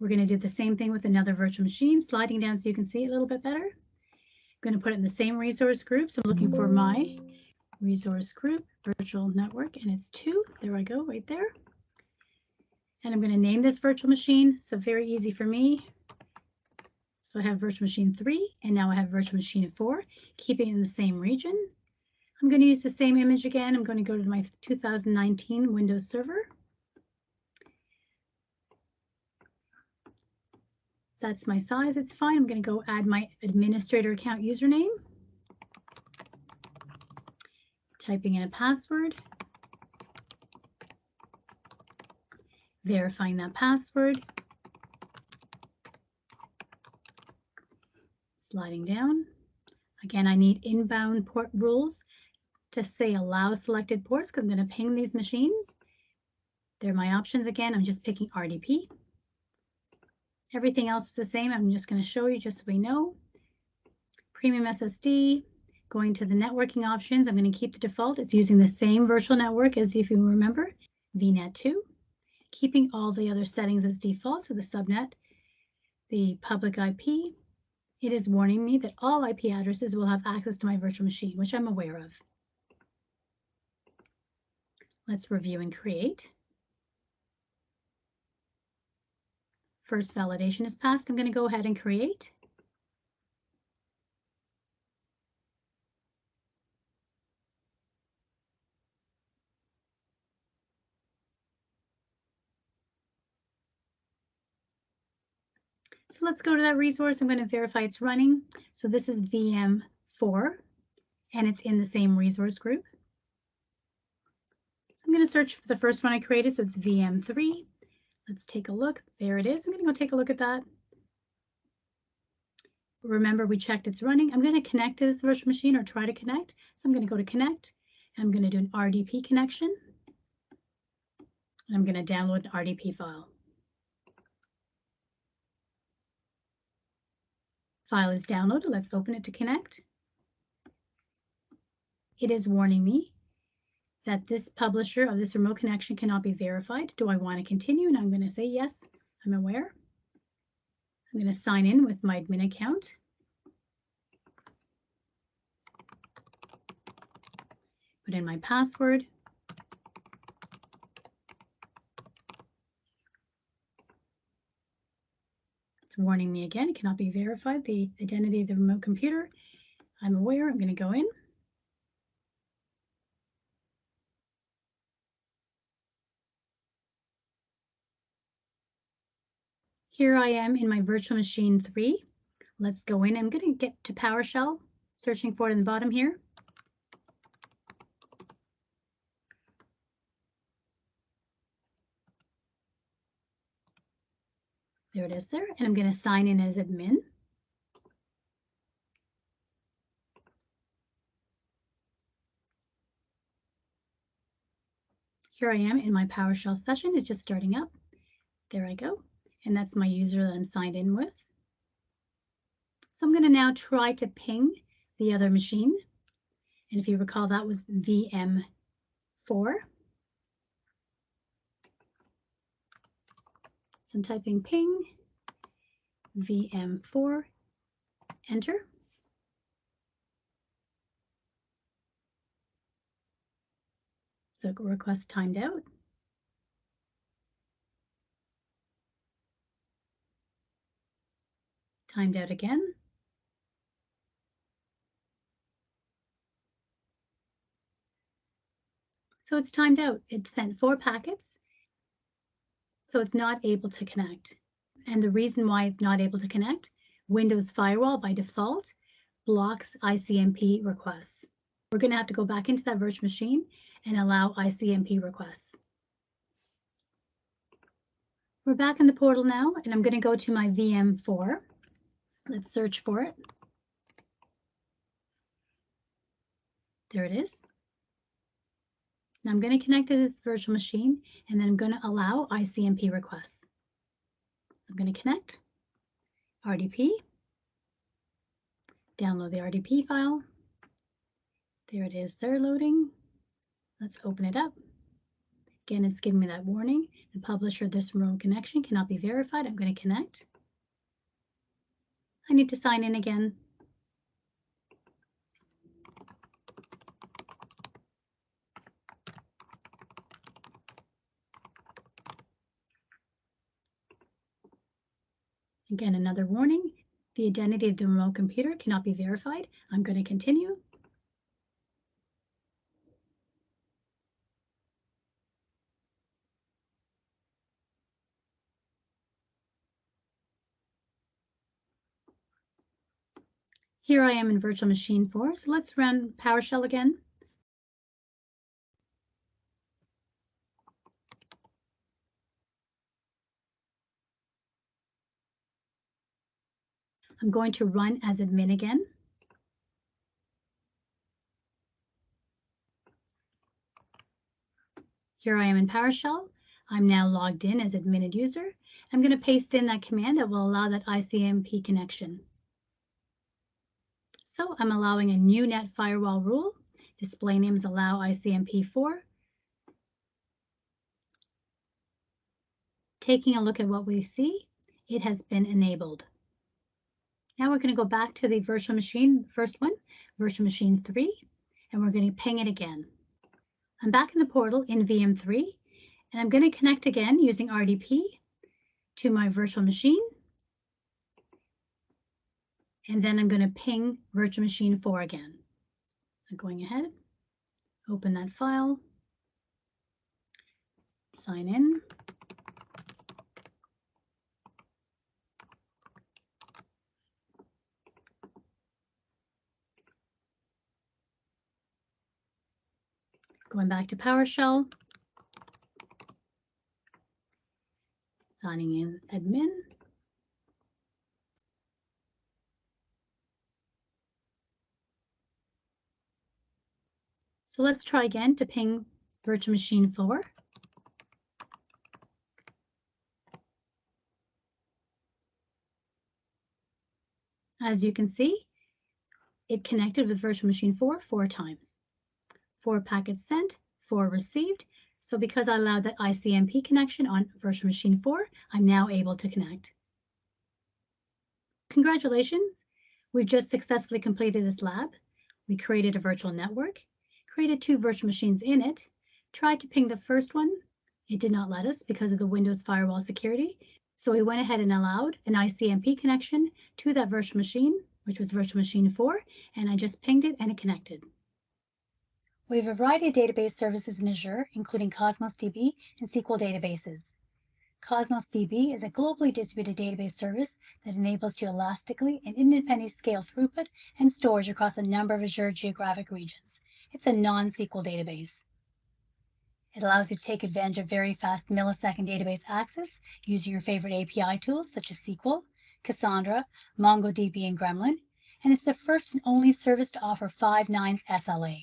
We're going to do the same thing with another virtual machine, sliding down so you can see it a little bit better. I'm going to put it in the same resource group. So I'm looking for my resource group, virtual network, and it's 2. There I go, right there. And I'm going to name this virtual machine. So very easy for me. So I have virtual machine 3, and now I have virtual machine 4, keeping it in the same region. I'm going to use the same image again. I'm going to go to my 2019 Windows Server. That's my size. It's fine. I'm going to go add my administrator account username. Typing in a password. Verifying that password. Sliding down. Again, I need inbound port rules to say allow selected ports because I'm going to ping these machines. They're my options again. I'm just picking RDP. Everything else is the same. I'm just going to show you just so we know. Premium SSD, going to the networking options. I'm going to keep the default. It's using the same virtual network as if you remember, VNet 2. Keeping all the other settings as default, so the subnet, the public IP. It is warning me that all IP addresses will have access to my virtual machine, which I'm aware of. Let's review and create. First validation is passed. I'm going to go ahead and create. So let's go to that resource. I'm going to verify it's running. So this is VM4, and it's in the same resource group. I'm going to search for the first one I created, so it's VM3. Let's take a look. There it is. I'm going to go take a look at that. Remember, we checked it's running. I'm going to connect to this virtual machine or try to connect. So I'm going to go to connect. I'm going to do an RDP connection. And I'm going to download an RDP file. File is downloaded. Let's open it to connect. It is warning me that this publisher of this remote connection cannot be verified. Do I want to continue? And I'm going to say yes, I'm aware. I'm going to sign in with my admin account. Put in my password. It's warning me again, it cannot be verified, the identity of the remote computer. I'm aware. I'm going to go in. Here I am in my virtual machine 3. Let's go in. I'm going to get to PowerShell, searching for it in the bottom here. There it is there. And I'm going to sign in as admin. Here I am in my PowerShell session. It's just starting up. There I go. And that's my user that I'm signed in with. So I'm going to now try to ping the other machine. And if you recall, that was VM4. So I'm typing ping VM4, enter. So request timed out. Timed out again. So it's timed out. It sent 4 packets, so it's not able to connect. And the reason why it's not able to connect, Windows Firewall by default blocks ICMP requests. We're going to have to go back into that virtual machine and allow ICMP requests. We're back in the portal now, and I'm going to go to my VM4. Let's search for it. There it is. Now I'm going to connect to this virtual machine, and then I'm going to allow ICMP requests. So I'm going to connect, RDP, download the RDP file. There it is, they're loading. Let's open it up. Again, it's giving me that warning. The publisher of this remote connection cannot be verified. I'm going to connect. I need to sign in again. Again, another warning. The identity of the remote computer cannot be verified. I'm going to continue. Here I am in virtual machine 4, so let's run PowerShell again. I'm going to run as admin again. Here I am in PowerShell. I'm now logged in as admin user. I'm going to paste in that command that will allow that ICMP connection. So I'm allowing a new net firewall rule. Display names allow ICMP4. Taking a look at what we see, it has been enabled. Now we're going to go back to the virtual machine, first one, virtual machine 3, and we're going to ping it again. I'm back in the portal in VM3, and I'm going to connect again using RDP to my virtual machine. And then I'm going to ping virtual machine 4 again. I'm going ahead, open that file, sign in. Going back to PowerShell, signing in admin. So let's try again to ping virtual machine 4. As you can see, it connected with virtual machine 4 times. 4 packets sent, 4 received. So because I allowed that ICMP connection on virtual machine 4, I'm now able to connect. Congratulations, we've just successfully completed this lab. We created a virtual network, created 2 virtual machines in it, tried to ping the first one. It did not let us because of the Windows firewall security. So we went ahead and allowed an ICMP connection to that virtual machine, which was virtual machine 4, and I just pinged it and it connected. We have a variety of database services in Azure, including Cosmos DB and SQL databases. Cosmos DB is a globally distributed database service that enables to elastically and independently scale throughput and storage across a number of Azure geographic regions. It's a non-SQL database. It allows you to take advantage of very fast millisecond database access using your favorite API tools such as SQL, Cassandra, MongoDB, and Gremlin, and it's the first and only service to offer 5 nines SLA.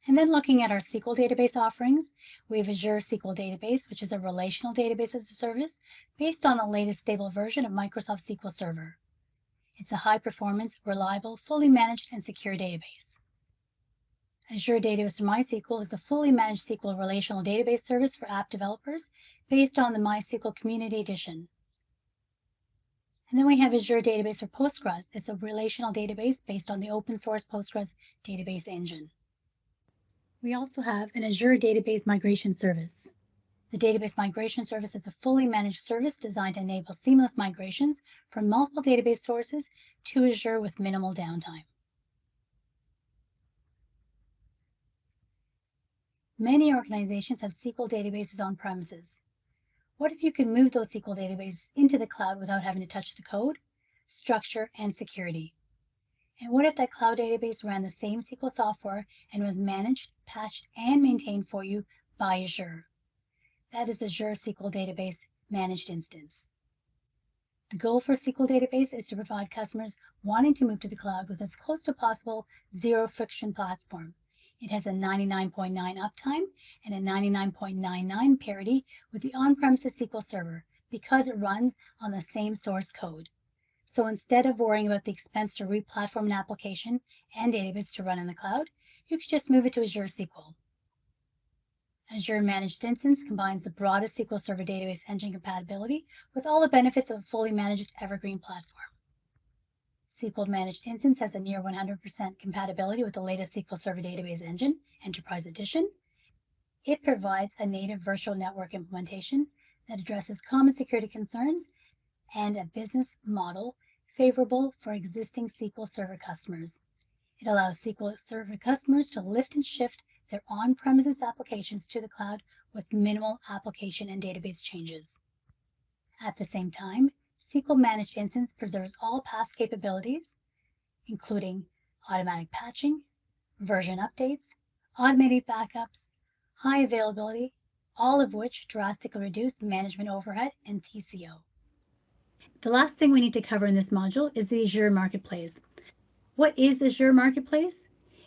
And then looking at our SQL database offerings, we have Azure SQL Database, which is a relational database as a service based on the latest stable version of Microsoft SQL Server. It's a high-performance, reliable, fully managed, and secure database. Azure Database MySQL is a fully managed SQL relational database service for app developers based on the MySQL Community Edition. And then we have Azure Database for Postgres. It's a relational database based on the open source Postgres database engine. We also have an Azure Database Migration Service. The Database Migration Service is a fully managed service designed to enable seamless migrations from multiple database sources to Azure with minimal downtime. Many organizations have SQL databases on premises. What if you could move those SQL databases into the cloud without having to touch the code, structure, and security? And what if that cloud database ran the same SQL software and was managed, patched, and maintained for you by Azure? That is Azure SQL Database Managed Instance. The goal for SQL Database is to provide customers wanting to move to the cloud with as close to possible zero-friction platform. It has a 99.9 uptime and a 99.99 parity with the on-premises SQL Server because it runs on the same source code. So instead of worrying about the expense to re-platform an application and database to run in the cloud, you could just move it to Azure SQL. Azure Managed Instance combines the broadest SQL Server database engine compatibility with all the benefits of a fully managed evergreen platform. SQL Managed Instance has a near 100% compatibility with the latest SQL Server database engine, Enterprise Edition. It provides a native virtual network implementation that addresses common security concerns and a business model favorable for existing SQL Server customers. It allows SQL Server customers to lift and shift their on-premises applications to the cloud with minimal application and database changes. At the same time, SQL Managed Instance preserves all past capabilities, including automatic patching, version updates, automated backups, high availability, all of which drastically reduce management overhead and TCO. The last thing we need to cover in this module is the Azure Marketplace. What is Azure Marketplace?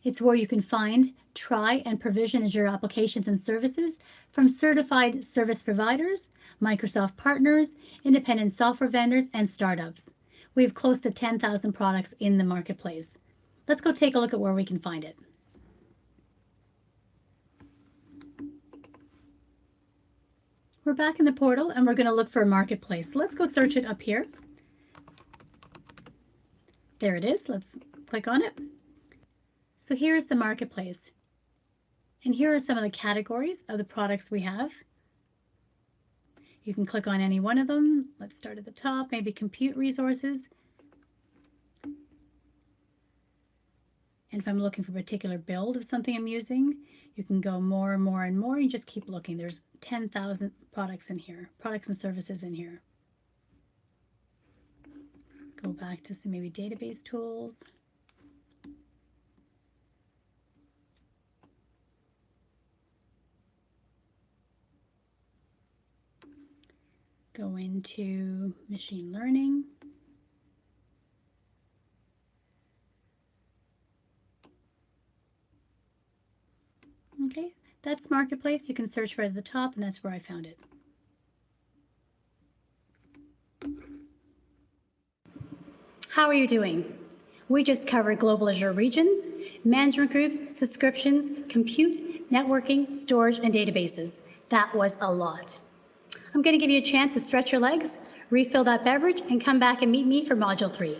It's where you can find, try, and provision Azure applications and services from certified service providers, Microsoft partners, independent software vendors, and startups. We have close to 10,000 products in the marketplace. Let's go take a look at where we can find it. We're back in the portal and we're going to look for a marketplace. Let's go search it up here. There it is. Let's click on it. So here's the marketplace. And here are some of the categories of the products we have. You can click on any one of them. Let's start at the top, maybe compute resources. And if I'm looking for a particular build of something I'm using, you can go more and more and more. You just keep looking. There's 10,000 products in here, products and services in here. Go back to some maybe database tools. Go into machine learning. Okay, that's Marketplace. You can search right at the top, and that's where I found it. How are you doing? We just covered global Azure regions, management groups, subscriptions, compute, networking, storage, and databases. That was a lot. I'm going to give you a chance to stretch your legs, refill that beverage, and come back and meet me for Module 3.